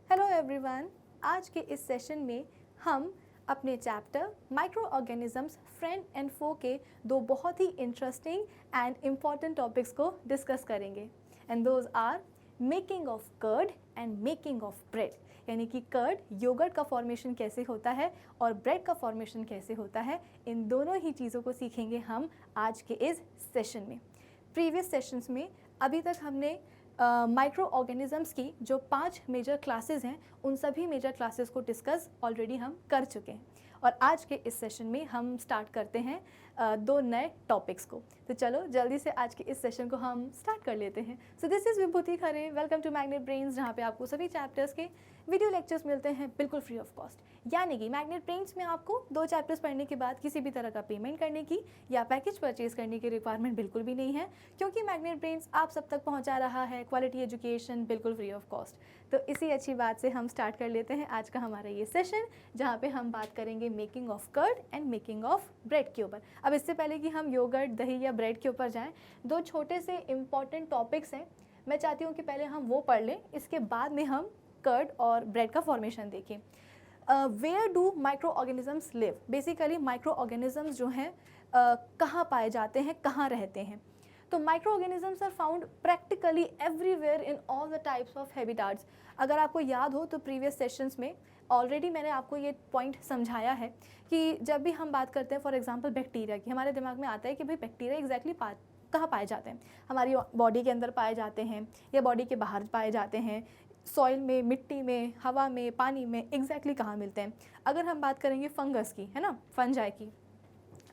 Hello everyone. आज के इस सेशन में हम अपने chapter microorganisms friend and foe के दो बहुत ही इंटरेस्टिंग एंड इम्पॉर्टेंट टॉपिक्स को डिस्कस करेंगे and those are making of curd and making of bread. यानी कि कर्ड योगर्ट का फॉर्मेशन कैसे होता है और ब्रेड का फॉर्मेशन कैसे होता है, इन दोनों ही चीज़ों को सीखेंगे हम आज के इस सेशन में। प्रीवियस सेशंस में अभी तक हमने माइक्रो ऑर्गेनिजम्स की जो 5 मेजर क्लासेस हैं उन सभी मेजर क्लासेस को डिस्कस ऑलरेडी हम कर चुके हैं और आज के इस सेशन में हम स्टार्ट करते हैं दो नए टॉपिक्स को। तो चलो जल्दी से आज के इस सेशन को हम स्टार्ट कर लेते हैं। So this is Vibhuti Khare, welcome to magnet brains, जहाँ पे आपको सभी चैप्टर्स के वीडियो लेक्चर्स मिलते हैं बिल्कुल फ्री ऑफ कॉस्ट। यानी कि मैग्नेट ब्रेन्स में आपको 2 चैप्टर्स पढ़ने के बाद किसी भी तरह का पेमेंट करने की या पैकेज परचेज करने की रिक्वायरमेंट बिल्कुल भी नहीं है, क्योंकि मैग्नेट ब्रेन्स आप सब तक पहुँचा रहा है क्वालिटी एजुकेशन बिल्कुल फ्री ऑफ कॉस्ट। तो इसी अच्छी बात से हम स्टार्ट कर लेते हैं आज का हमारा ये सेशन, जहाँ पे हम बात करेंगे making of curd and making of bread के ऊपर। अब इससे पहले कि हम योगर्ट, दही या ब्रेड के ऊपर जाएं, 2 छोटे से इम्पॉर्टेंट टॉपिक्स हैं। मैं चाहती हूँ कि पहले हम वो पढ़ लें, इसके बाद में हम कर्ड और ब्रेड का फॉर्मेशन देखें। Where do microorganisms live? Basically microorganisms जो हैं कहाँ पाए जाते हैं, कहाँ रहते हैं? तो microorganisms are found practically everywhere in all the types of habitats. अगर आपको याद हो तो प्रीवियस सेशंस में ऑलरेडी मैंने आपको ये पॉइंट समझाया है कि जब भी हम बात करते हैं फॉर एग्जांपल बैक्टीरिया की, हमारे दिमाग में आता है कि भाई बैक्टीरिया एग्जैक्टली कहाँ पाए जाते हैं? हमारी बॉडी के अंदर पाए जाते हैं या बॉडी के बाहर पाए जाते हैं, सॉइल में, मिट्टी में, हवा में, पानी में, एग्जैक्टली कहाँ मिलते हैं? अगर हम बात करेंगे फंगस की, है ना, फंजाई की,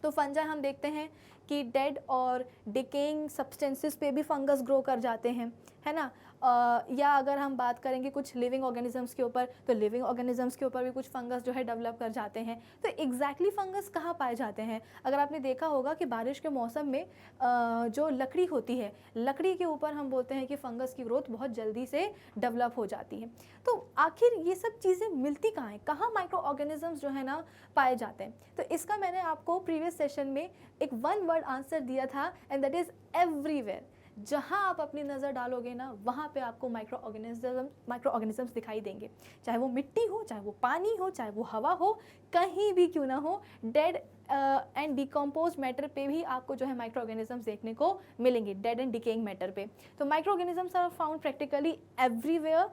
तो फंजाई हम देखते हैं कि डेड और डिकेइंग सब्सटेंसेस पे भी फंगस ग्रो कर जाते हैं, है ना। या अगर हम बात करेंगे कुछ लिविंग ऑर्गेनिजम्स के ऊपर, तो लिविंग ऑर्गेनिजम्स के ऊपर भी कुछ फंगस जो है डेवलप कर जाते हैं। तो एग्जैक्टली फंगस कहाँ पाए जाते हैं? अगर आपने देखा होगा कि बारिश के मौसम में जो लकड़ी होती है, लकड़ी के ऊपर हम बोलते हैं कि फंगस की ग्रोथ बहुत जल्दी से डेवलप हो जाती है। तो आखिर ये सब चीज़ें मिलती कहाँ हैं? कहाँ माइक्रो ऑर्गेनिजम्स जो है ना पाए जाते हैं? तो इसका मैंने आपको प्रीवियस सेशन में एक 1 वर्ड आंसर दिया था एंड दैट इज़ एवरीवेयर। जहाँ आप अपनी नज़र डालोगे ना, वहाँ पे आपको माइक्रो ऑर्गेनिजम्स दिखाई देंगे। चाहे वो मिट्टी हो, चाहे वो पानी हो, चाहे वो हवा हो, कहीं भी क्यों ना हो, डेड एंड डिकम्पोज मैटर पे भी आपको जो है माइक्रो ऑर्गेनिजम्स देखने को मिलेंगे, डेड एंड डिकेइंग मैटर पे। तो microorganisms are found practically everywhere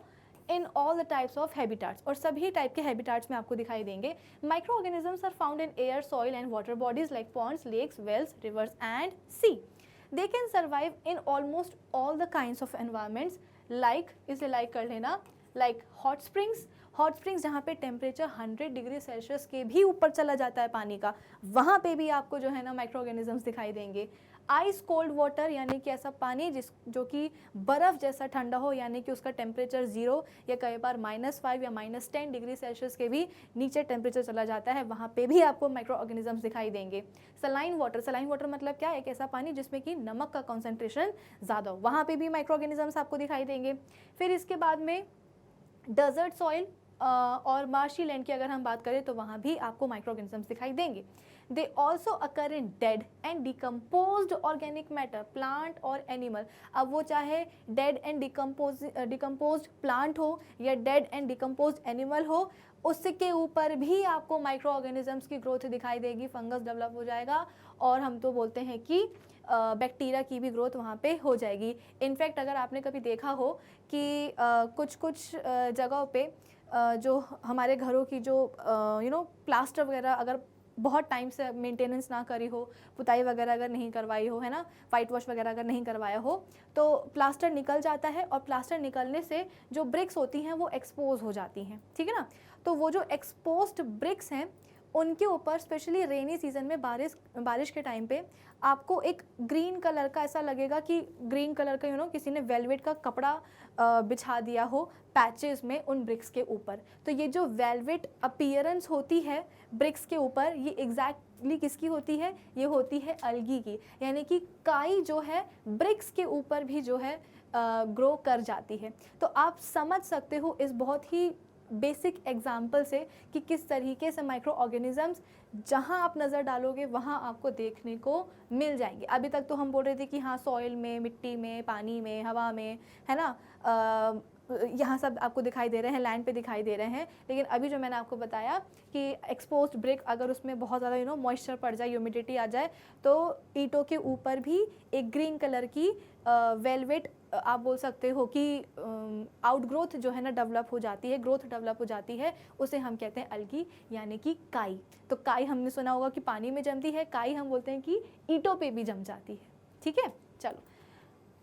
in all the types of habitats, और सभी टाइप के हैबिटाट्स में आपको दिखाई देंगे। Microorganisms are found in air, soil and water bodies like ponds, lakes, wells, rivers and sea. They can survive in almost all the kinds of environments, like इसे like कर लेना, like hot springs। Hot springs जहाँ पे temperature 100 degree Celsius के भी ऊपर चला जाता है पानी का, वहाँ पे भी आपको जो है ना माइक्रो ऑर्गेनिजम्स दिखाई देंगे। आइस कोल्ड वाटर, यानी कि ऐसा पानी जो कि बर्फ़ जैसा ठंडा हो, यानी कि उसका टेम्परेचर 0 या कई बार -5 या -10 डिग्री सेल्सियस के भी नीचे टेम्परेचर चला जाता है, वहाँ पे भी आपको माइक्रो ऑर्गेनिजम्स दिखाई देंगे। सलाइन वाटर मतलब क्या है? एक ऐसा पानी जिसमें कि नमक का कॉन्सेंट्रेशन ज़्यादा हो, वहाँ पे भी माइक्रो ऑर्गेनिजम्स आपको दिखाई देंगे। फिर इसके बाद में डेजर्ट सॉइल और मार्शी लैंड की अगर हम बात करें तो वहाँ भी आपको माइक्रो ऑर्गेनिजम्स दिखाई देंगे। They also occur in dead and decomposed organic matter, plant और एनिमल। अब वो चाहे डेड एंड डिकम्पोज्ड प्लांट हो या डेड एंड डिकम्पोज्ड एनिमल हो, उसके ऊपर भी आपको माइक्रो ऑर्गेनिजम्स की ग्रोथ दिखाई देगी, फंगस डेवलप हो जाएगा और हम तो बोलते हैं कि बैक्टीरिया की भी ग्रोथ वहाँ पे हो जाएगी। इनफैक्ट अगर आपने कभी देखा हो कि कुछ जगहों पे जो हमारे घरों की जो प्लास्टर वगैरह अगर बहुत टाइम से मेंटेनेंस ना करी हो, पुताई वगैरह अगर नहीं करवाई हो, है ना, वाइट वॉश वगैरह अगर नहीं करवाया हो, तो प्लास्टर निकल जाता है और प्लास्टर निकलने से जो ब्रिक्स होती हैं वो एक्सपोज हो जाती हैं, ठीक है ना। तो वो जो एक्सपोज्ड ब्रिक्स हैं उनके ऊपर स्पेशली रेनी सीजन में बारिश के टाइम पे आपको एक ग्रीन कलर का ऐसा लगेगा कि ग्रीन कलर का किसी ने वेलवेट का कपड़ा बिछा दिया हो पैचेस में उन ब्रिक्स के ऊपर। तो ये जो वेलवेट अपीयरेंस होती है ब्रिक्स के ऊपर, ये एग्जैक्टली किसकी होती है? ये होती है अलगी की, यानी कि काई जो है ब्रिक्स के ऊपर भी जो है ग्रो कर जाती है। तो आप समझ सकते हो इस बहुत ही बेसिक एग्जाम्पल से कि किस तरीके से माइक्रो ऑर्गेनिजम्स जहाँ आप नज़र डालोगे वहाँ आपको देखने को मिल जाएंगे। अभी तक तो हम बोल रहे थे कि हाँ, सॉइल में, मिट्टी में, पानी में, हवा में, है ना, यहाँ सब आपको दिखाई दे रहे हैं, लैंड पे दिखाई दे रहे हैं, लेकिन अभी जो मैंने आपको बताया कि एक्सपोज्ड ब्रिक अगर उसमें बहुत ज़्यादा मॉइस्चर पड़ जाए, ह्यूमिडिटी आ जाए, तो ईंटों के ऊपर भी एक ग्रीन कलर की वेलवेट आप बोल सकते हो कि आउटग्रोथ जो है ना डेवलप हो जाती है, ग्रोथ डेवलप हो जाती है, उसे हम कहते हैं अलगी यानी कि काई। तो काई हमने सुना होगा कि पानी में जमती है, काई हम बोलते हैं कि ईंटों पे भी जम जाती है। ठीक है, चलो।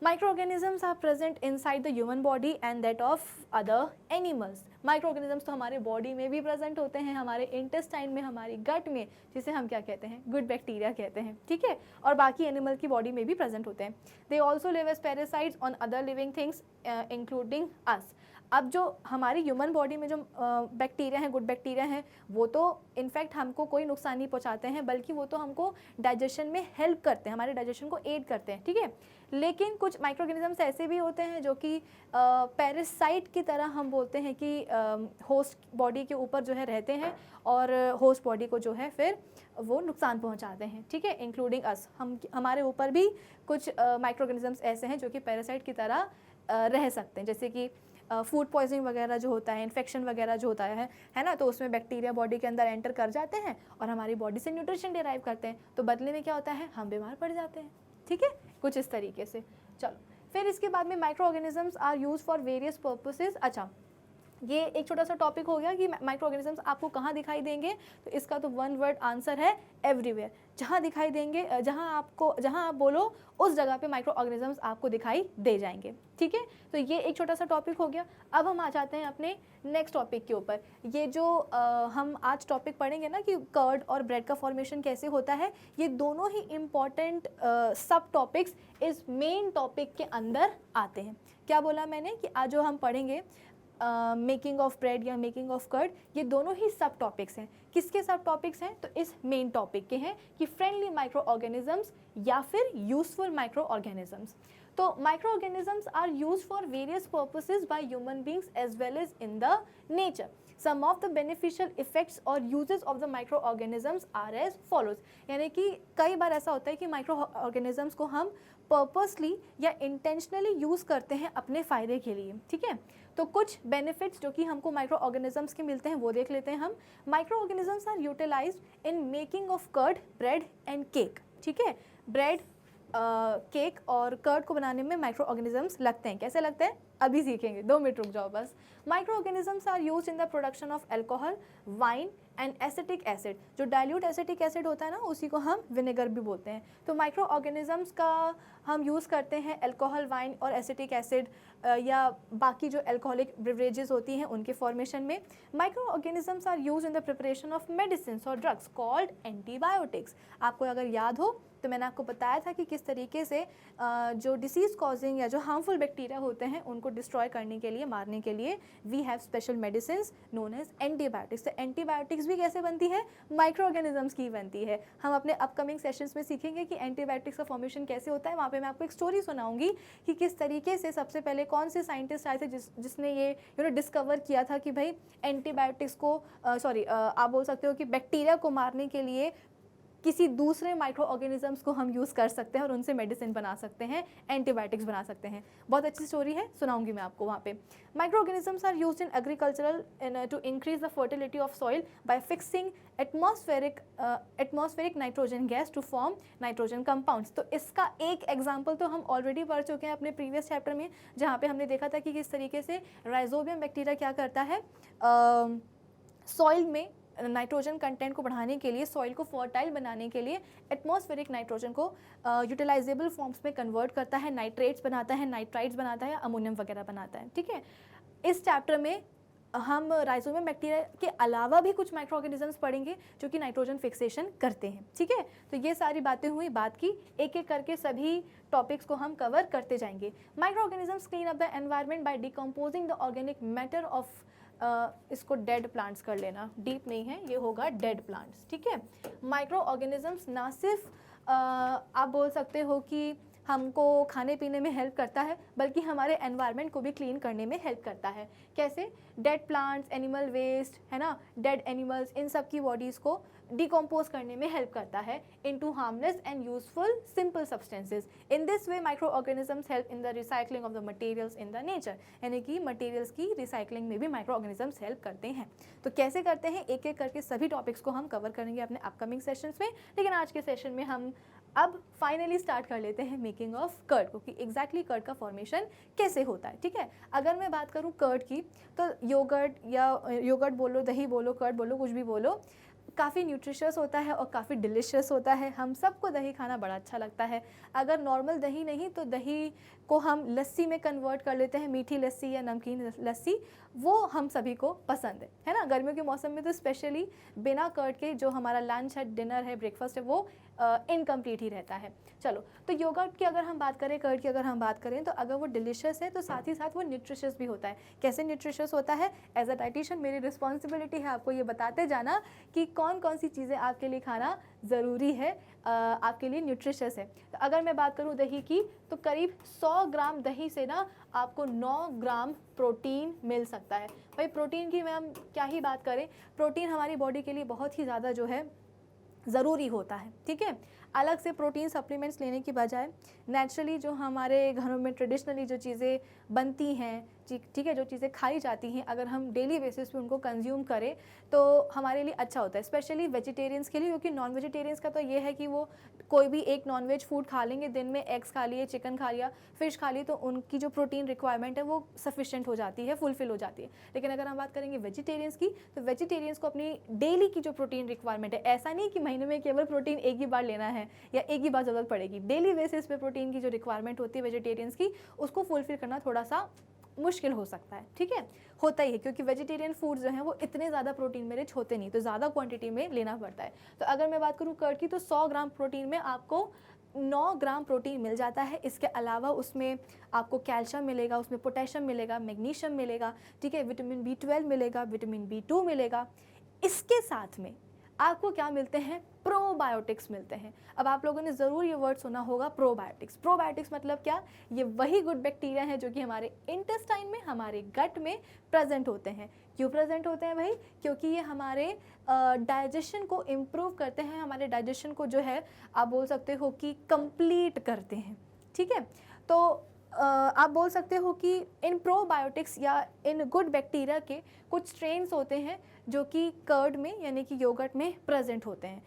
Microorganisms are present inside the human body and that of other animals. Microorganisms तो हमारे बॉडी में भी प्रेजेंट होते हैं, हमारे इंटेस्टाइन में, हमारी गट में, जिसे हम क्या कहते हैं, गुड बैक्टीरिया कहते हैं। ठीक है, और बाकी एनिमल की बॉडी में भी प्रेजेंट होते हैं। They also live as parasites on other living things including us. अब जो हमारी ह्यूमन बॉडी में जो बैक्टीरिया हैं, गुड बैक्टीरिया हैं, वो तो इनफैक्ट हमको कोई नुकसान नहीं पहुंचाते हैं, बल्कि वो तो हमको डाइजेशन में हेल्प करते हैं, हमारे डाइजेशन को एड करते हैं। ठीक है, लेकिन कुछ माइक्रोऑर्गेनिजम्स ऐसे भी होते हैं जो कि पैरासाइट की तरह हम बोलते हैं कि होस्ट बॉडी के ऊपर जो है रहते हैं और होस्ट बॉडी को जो है फिर वो नुकसान पहुंचाते हैं। ठीक है, इंक्लूडिंग अस, हमारे ऊपर भी कुछ माइक्रोऑर्गेनिजम्स ऐसे हैं जो कि पैरासाइट की तरह रह सकते हैं, जैसे कि फूड पॉइजनिंग वगैरह जो होता है, इन्फेक्शन वगैरह जो होता है ना, तो उसमें बैक्टीरिया बॉडी के अंदर एंटर कर जाते हैं और हमारी बॉडी से न्यूट्रिशन डिराइव करते हैं, तो बदले में क्या होता है, हम बीमार पड़ जाते हैं। ठीक है, कुछ इस तरीके से। चलो, फिर इसके बाद में microorganisms are use for various purposes. अच्छा, ये एक छोटा सा टॉपिक हो गया कि माइक्रो ऑर्गेनिजम्स आपको कहाँ दिखाई देंगे, तो इसका तो वन वर्ड आंसर है एवरीवेयर। जहाँ दिखाई देंगे, जहाँ आप बोलो उस जगह पे माइक्रो ऑर्गेनिजम्स आपको दिखाई दे जाएंगे। ठीक है, तो ये एक छोटा सा टॉपिक हो गया। अब हम आ जाते हैं अपने नेक्स्ट टॉपिक के ऊपर। ये जो हम आज टॉपिक पढ़ेंगे ना कि कर्ड और ब्रेड का फॉर्मेशन कैसे होता है, ये दोनों ही इम्पॉर्टेंट सब टॉपिक्स इस मेन टॉपिक के अंदर आते हैं। क्या बोला मैंने कि आज जो हम पढ़ेंगे मेकिंग ऑफ ब्रेड या मेकिंग ऑफ कर्ड, ये दोनों ही सब टॉपिक्स हैं। किसके सब टॉपिक्स हैं, तो इस मेन टॉपिक के हैं कि फ्रेंडली माइक्रो ऑर्गेनिजम्स या फिर यूजफुल माइक्रो ऑर्गेनिजम्स। तो microorganisms are use for various purposes by human beings as well as in the nature. Some of the beneficial effects और uses of the microorganisms are as follows. यानी कि कई बार ऐसा होता है कि micro organisms को हम पर्पसली या इंटेंशनली यूज़ करते हैं अपने फ़ायदे के लिए। ठीक है, तो कुछ बेनिफिट्स जो कि हमको माइक्रो ऑर्गेनिजम्स के मिलते हैं वो देख लेते हैं हम। Microorganisms are utilized in making of curd, bread and cake. ठीक है, ब्रेड, केक और कर्ड को बनाने में माइक्रो ऑर्गेनिजम्स लगते हैं। कैसे लगते हैं, अभी सीखेंगे, 2 मिनट रुक जाओ बस। Microorganisms are use in the production of alcohol, wine and acetic acid. जो डाइल्यूट एसिटिक एसिड होता है ना, उसी को हम विनेगर भी बोलते हैं। तो माइक्रो ऑर्गेनिजम्स का हम यूज़ करते हैं एल्कोहल, वाइन और एसिटिक एसिड या बाकी जो एल्कोहलिक ब्रिवरेजेस होती हैं उनके फॉर्मेशन में। Microorganisms are use in the preparation of medicine और ड्रग्स कॉल्ड एंटीबायोटिक्स। आपको अगर याद हो तो मैंने आपको बताया था कि किस तरीके से जो डिसीज़ कॉजिंग या जो हार्मफुल बैक्टीरिया होते हैं उनको डिस्ट्रॉय करने के लिए, मारने के लिए we have special medicine known as antibiotics. तो एंटीबायोटिक्स भी कैसे बनती है, माइक्रो ऑर्गेनिजम्स की बनती है। हम अपने अपकमिंग सेशंस में सीखेंगे कि एंटीबायोटिक्स का फॉर्मेशन कैसे होता है। वहाँ पे मैं आपको एक स्टोरी सुनाऊंगी कि किस तरीके से सबसे पहले कौन से साइंटिस्ट आए थे जिसने ये डिस्कवर किया था कि भाई एंटीबायोटिक्स को आप बोल सकते हो कि बैक्टीरिया को मारने के लिए किसी दूसरे माइक्रो ऑर्गेनिजम्स को हम यूज़ कर सकते हैं और उनसे मेडिसिन बना सकते हैं, एंटीबायोटिक्स बना सकते हैं। बहुत अच्छी स्टोरी है, सुनाऊंगी मैं आपको वहाँ पे। Microorganisms are used in agricultural to increase the fertility of soil by fixing atmospheric nitrogen gas to form nitrogen compounds. तो इसका एक एग्जाम्पल तो हम ऑलरेडी पढ़ चुके हैं अपने प्रीवियस चैप्टर में, जहाँ पे हमने देखा था कि किस तरीके से राइजोबियम बैक्टीरिया क्या करता है, सॉइल में नाइट्रोजन कंटेंट को बढ़ाने के लिए, सॉइल को फर्टाइल बनाने के लिए एटमॉस्फेरिक नाइट्रोजन को यूटिलाइजेबल फॉर्म्स में कन्वर्ट करता है, नाइट्रेट्स बनाता है, नाइट्राइट्स बनाता है, अमोनियम वगैरह बनाता है। ठीक है, इस चैप्टर में हम राइजोबियम बैक्टीरिया के अलावा भी कुछ माइक्रो ऑर्गेनिजम्स पढ़ेंगे जो कि नाइट्रोजन फिक्सेशन करते हैं। ठीक है, तो ये सारी बातें हुई, बात की, एक एक करके सभी टॉपिक्स को हम कवर करते जाएंगे। Microorganisms clean up the environment by decomposing the organic matter of इसको डेड प्लांट्स कर लेना, डीप नहीं है, ये होगा डेड प्लांट्स। ठीक है, माइक्रो ऑर्गेनिजम्स ना सिर्फ आप बोल सकते हो कि हमको खाने पीने में हेल्प करता है, बल्कि हमारे एनवायरनमेंट को भी क्लीन करने में हेल्प करता है। कैसे? डेड प्लांट्स, एनिमल वेस्ट, है ना, डेड एनिमल्स, इन सब की बॉडीज़ को डिकम्पोज करने में हेल्प करता है into harmless and useful simple substances. In this way micro organisms help in the recycling of the materials in the nature, यानी कि मटेरियल्स की रिसाइकलिंग में भी माइक्रो ऑर्गेनिजम्स हेल्प करते हैं। तो कैसे करते हैं, एक एक करके सभी टॉपिक्स को हम कवर करेंगे अपने अपकमिंग सेशंस में, लेकिन आज के सेशन में हम अब फाइनली स्टार्ट कर लेते हैं मेकिंग ऑफ कर्ड को, कि एग्जैक्टली कर्ड का फॉर्मेशन कैसे होता है। ठीक है, अगर मैं बात करूँ कर्ड की, तो योगर्ट या योगर्ट बोलो, दही बोलो, कर्ड बोलो, कुछ भी बोलो, काफ़ी न्यूट्रिशियस होता है और काफ़ी डिलीशियस होता है। हम सबको दही खाना बड़ा अच्छा लगता है। अगर नॉर्मल दही नहीं तो दही को हम लस्सी में कन्वर्ट कर लेते हैं, मीठी लस्सी या नमकीन लस्सी, वो हम सभी को पसंद है ना। गर्मियों के मौसम में तो स्पेशली बिना कर्ड के जो हमारा लंच है, डिनर है, ब्रेकफास्ट है, वो इनकम्प्लीट ही रहता है। चलो, तो योगर्ट की अगर हम बात करें, कर्ड की अगर हम बात करें, तो अगर वो डिलीशियस है तो साथ ही साथ वो न्यूट्रिशियस भी होता है। कैसे न्यूट्रिशियस होता है? एज अ डाइटिशियन मेरी रिस्पॉन्सिबिलिटी है आपको ये बताते जाना कि कौन कौन सी चीज़ें आपके लिए खाना ज़रूरी है, आपके लिए न्यूट्रिशियस है। तो अगर मैं बात करूँ दही की, तो करीब 100 ग्राम दही से ना आपको 9 ग्राम प्रोटीन मिल सकता है। भाई प्रोटीन की हम क्या ही बात करें, प्रोटीन हमारी बॉडी के लिए बहुत ही ज़्यादा जो है ज़रूरी होता है। ठीक है, अलग से प्रोटीन सप्लीमेंट्स लेने की बजाय नेचुरली जो हमारे घरों में ट्रेडिशनली जो चीज़ें बनती हैं, ठीक है, जो चीज़ें खाई जाती हैं, अगर हम डेली बेसिस पे उनको कंज्यूम करें तो हमारे लिए अच्छा होता है, स्पेशली वेजिटेरियंस के लिए। क्योंकि नॉन वेजिटेरियंस का तो ये है कि वो कोई भी एक नॉन वेज फूड खा लेंगे, दिन में एग्स खा लिए, चिकन खा लिया, फिश खा ली, तो उनकी जो प्रोटीन रिक्वायरमेंट है वो सफिशिएंट हो जाती है, फुलफिल हो जाती है। लेकिन अगर हम बात करेंगे वेजिटेरियंस की, तो वेजिटेरियंस को अपनी डेली की जो प्रोटीन रिक्वायरमेंट है, ऐसा नहीं कि महीने में केवल प्रोटीन एक ही बार लेना है या एक ही बार ज़रूरत पड़ेगी, डेली बेसिस पे प्रोटीन की जो रिक्वायरमेंट होती है वेजिटेरियंस की, उसको फुलफिल करना थोड़ा सा मुश्किल हो सकता है। ठीक है, होता ही है, क्योंकि वेजिटेरियन फूड जो हैं वो इतने ज़्यादा प्रोटीन में रिच होते नहीं, तो ज़्यादा क्वांटिटी में लेना पड़ता है। तो अगर मैं बात करूँ कर्ड की, तो 100 ग्राम प्रोटीन में आपको 9 ग्राम प्रोटीन मिल जाता है। इसके अलावा उसमें आपको कैल्शियम मिलेगा, उसमें पोटेशियम मिलेगा, मैग्नीशियम मिलेगा, ठीक है, विटामिन B12 मिलेगा, विटामिन B2 मिलेगा। इसके साथ में आपको क्या मिलते हैं? प्रोबायोटिक्स मिलते हैं। अब आप लोगों ने ज़रूर ये वर्ड सुना होगा, प्रोबायोटिक्स। प्रोबायोटिक्स मतलब क्या? ये वही गुड बैक्टीरिया हैं जो कि हमारे इंटेस्टाइन में, हमारे गट में प्रेजेंट होते हैं। क्यों प्रेजेंट होते हैं भाई? क्योंकि ये हमारे डाइजेशन को इम्प्रूव करते हैं, हमारे डाइजेशन को जो है आप बोल सकते हो कि कंप्लीट करते हैं। ठीक है, तो आप बोल सकते हो कि इन प्रोबायोटिक्स या इन गुड बैक्टीरिया के कुछ स्ट्रेन्स होते हैं जो कि कर्ड में यानी कि योगर्ट में प्रेजेंट होते हैं।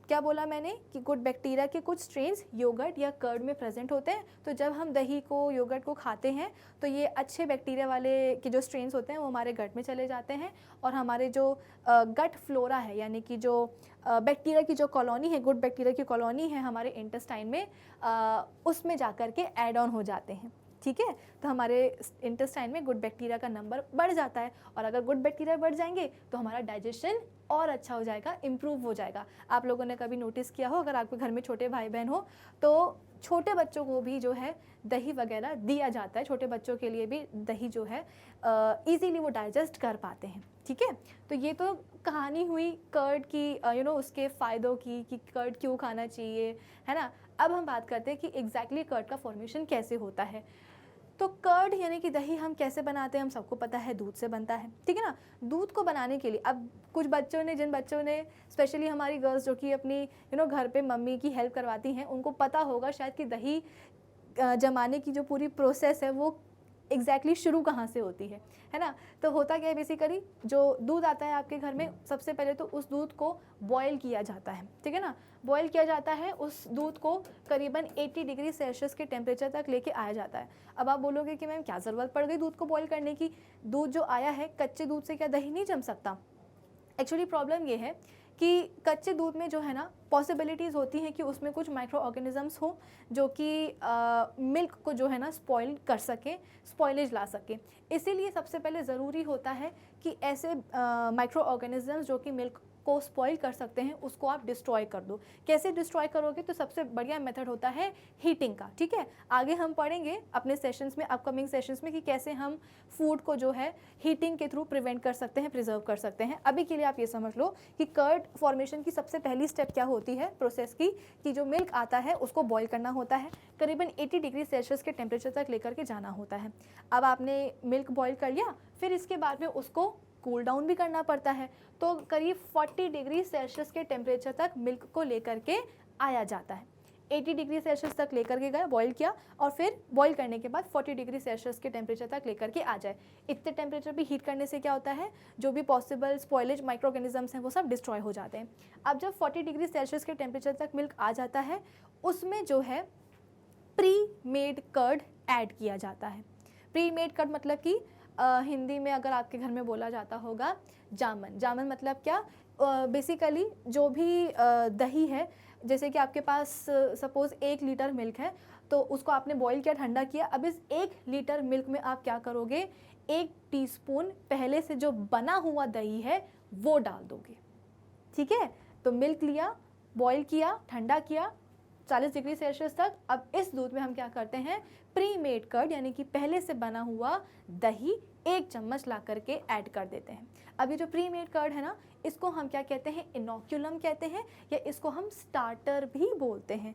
क्या बोला मैंने? कि गुड बैक्टीरिया के कुछ स्ट्रेन्स योगर्ट या कर्ड में प्रेजेंट होते हैं। तो जब हम दही को, योगर्ट को खाते हैं तो ये अच्छे बैक्टीरिया वाले के जो स्ट्रेन्स होते हैं वो हमारे गट में चले जाते हैं, और हमारे जो गट फ्लोरा है, यानी कि जो बैक्टीरिया की जो कॉलोनी है, गुड बैक्टीरिया की कॉलोनी है हमारे इंटेस्टाइन में, उसमें जा कर के ऐड ऑन हो जाते हैं। ठीक है, तो हमारे इंटेस्टाइन में गुड बैक्टीरिया का नंबर बढ़ जाता है, और अगर गुड बैक्टीरिया बढ़ जाएंगे तो हमारा डाइजेशन और अच्छा हो जाएगा, इम्प्रूव हो जाएगा। आप लोगों ने कभी नोटिस किया हो, अगर आपके घर में छोटे भाई बहन हो तो छोटे बच्चों को भी जो है दही वगैरह दिया जाता है। छोटे बच्चों के लिए भी दही जो है इजीली वो डाइजेस्ट कर पाते हैं। ठीक है, तो ये तो कहानी हुई कर्ड की, उसके फ़ायदों की, कि कर्ड क्यों खाना चाहिए, है ना। अब हम बात करते हैं कि एग्जैक्टली कर्ड का फॉर्मेशन कैसे होता है। तो कर्ड यानी कि दही हम कैसे बनाते हैं, हम सबको पता है, दूध से बनता है। ठीक है ना। दूध को बनाने के लिए अब कुछ बच्चों ने, जिन बच्चों ने स्पेशली हमारी गर्ल्स जो कि अपनी घर पे मम्मी की हेल्प करवाती हैं, उनको पता होगा शायद कि दही जमाने की जो पूरी प्रोसेस है वो एग्जैक्टली शुरू कहाँ से होती है ना। तो होता क्या है, बेसिकली जो दूध आता है आपके घर में, सबसे पहले तो उस दूध को बॉयल किया जाता है। ठीक है ना, बॉयल किया जाता है, उस दूध को करीबन 80 डिग्री सेल्सियस के टेम्परेचर तक लेके आया जाता है। अब आप बोलोगे कि मैम क्या ज़रूरत पड़ गई दूध को बॉयल करने की, दूध जो आया है, कच्चे दूध से क्या दही नहीं जम सकता? एक्चुअली प्रॉब्लम ये है कि कच्चे दूध में जो है ना पॉसिबिलिटीज़ होती हैं कि उसमें कुछ माइक्रो ऑर्गेनिजम्स हो जो कि मिल्क को जो है ना स्पॉइल कर सकें, स्पॉइलेज ला सकें। इसीलिए सबसे पहले ज़रूरी होता है कि ऐसे माइक्रो ऑर्गेनिजम्स जो कि मिल्क को स्पॉइल कर सकते हैं उसको आप डिस्ट्रॉय कर दो। कैसे डिस्ट्रॉय करोगे? तो सबसे बढ़िया मेथड होता है हीटिंग का, ठीक है। आगे हम पढ़ेंगे अपने सेशंस में, अपकमिंग सेशंस में, कि कैसे हम फूड को जो है हीटिंग के थ्रू प्रिवेंट कर सकते हैं, प्रिजर्व कर सकते हैं। अभी के लिए आप ये समझ लो कि कर्ड फॉर्मेशन की सबसे पहली स्टेप क्या होती है प्रोसेस की, कि जो मिल्क आता है उसको बॉईल करना होता है, करीबन 80 डिग्री सेल्सियस के टेम्परेचर तक लेकर के जाना होता है। अब आपने मिल्क बॉईल कर लिया, फिर इसके बाद में उसको कूल डाउन भी करना पड़ता है, तो करीब 40 डिग्री सेल्सियस के टेम्परेचर तक मिल्क को लेकर के आया जाता है। 80 डिग्री सेल्सियस तक लेकर के गए, बॉईल किया, और फिर बॉईल करने के बाद 40 डिग्री सेल्सियस के टेम्परेचर तक लेकर के आ जाए। इतने टेम्परेचर भी हीट करने से क्या होता है, जो भी पॉसिबल स्पॉइलेज माइक्रो ऑर्गेनिजम्स हैं वो सब डिस्ट्रॉय हो जाते हैं। अब जब 40 डिग्री सेल्सियस के टेम्परेचर तक मिल्क आ जाता है, उसमें जो है प्री मेड कर्ड ऐड किया जाता है। प्री मेड कर्ड मतलब कि हिंदी में अगर आपके घर में बोला जाता होगा जामन। जामन मतलब क्या, बेसिकली जो भी दही है, जैसे कि आपके पास सपोज़ 1 लीटर मिल्क है, तो उसको आपने बॉईल किया, ठंडा किया। अब इस 1 लीटर मिल्क में आप क्या करोगे, 1 टीस्पून पहले से जो बना हुआ दही है वो डाल दोगे, ठीक है। तो मिल्क लिया, बॉईल किया, ठंडा किया 40 डिग्री सेल्सियस तक। अब इस दूध में हम क्या करते हैं, प्री मेड कर्ड यानी कि पहले से बना हुआ दही 1 चम्मच ला करके ऐड कर देते हैं। अब ये जो प्री मेड कर्ड है ना, इसको हम क्या कहते हैं, इनोक्यूलम कहते हैं, या इसको हम स्टार्टर भी बोलते हैं।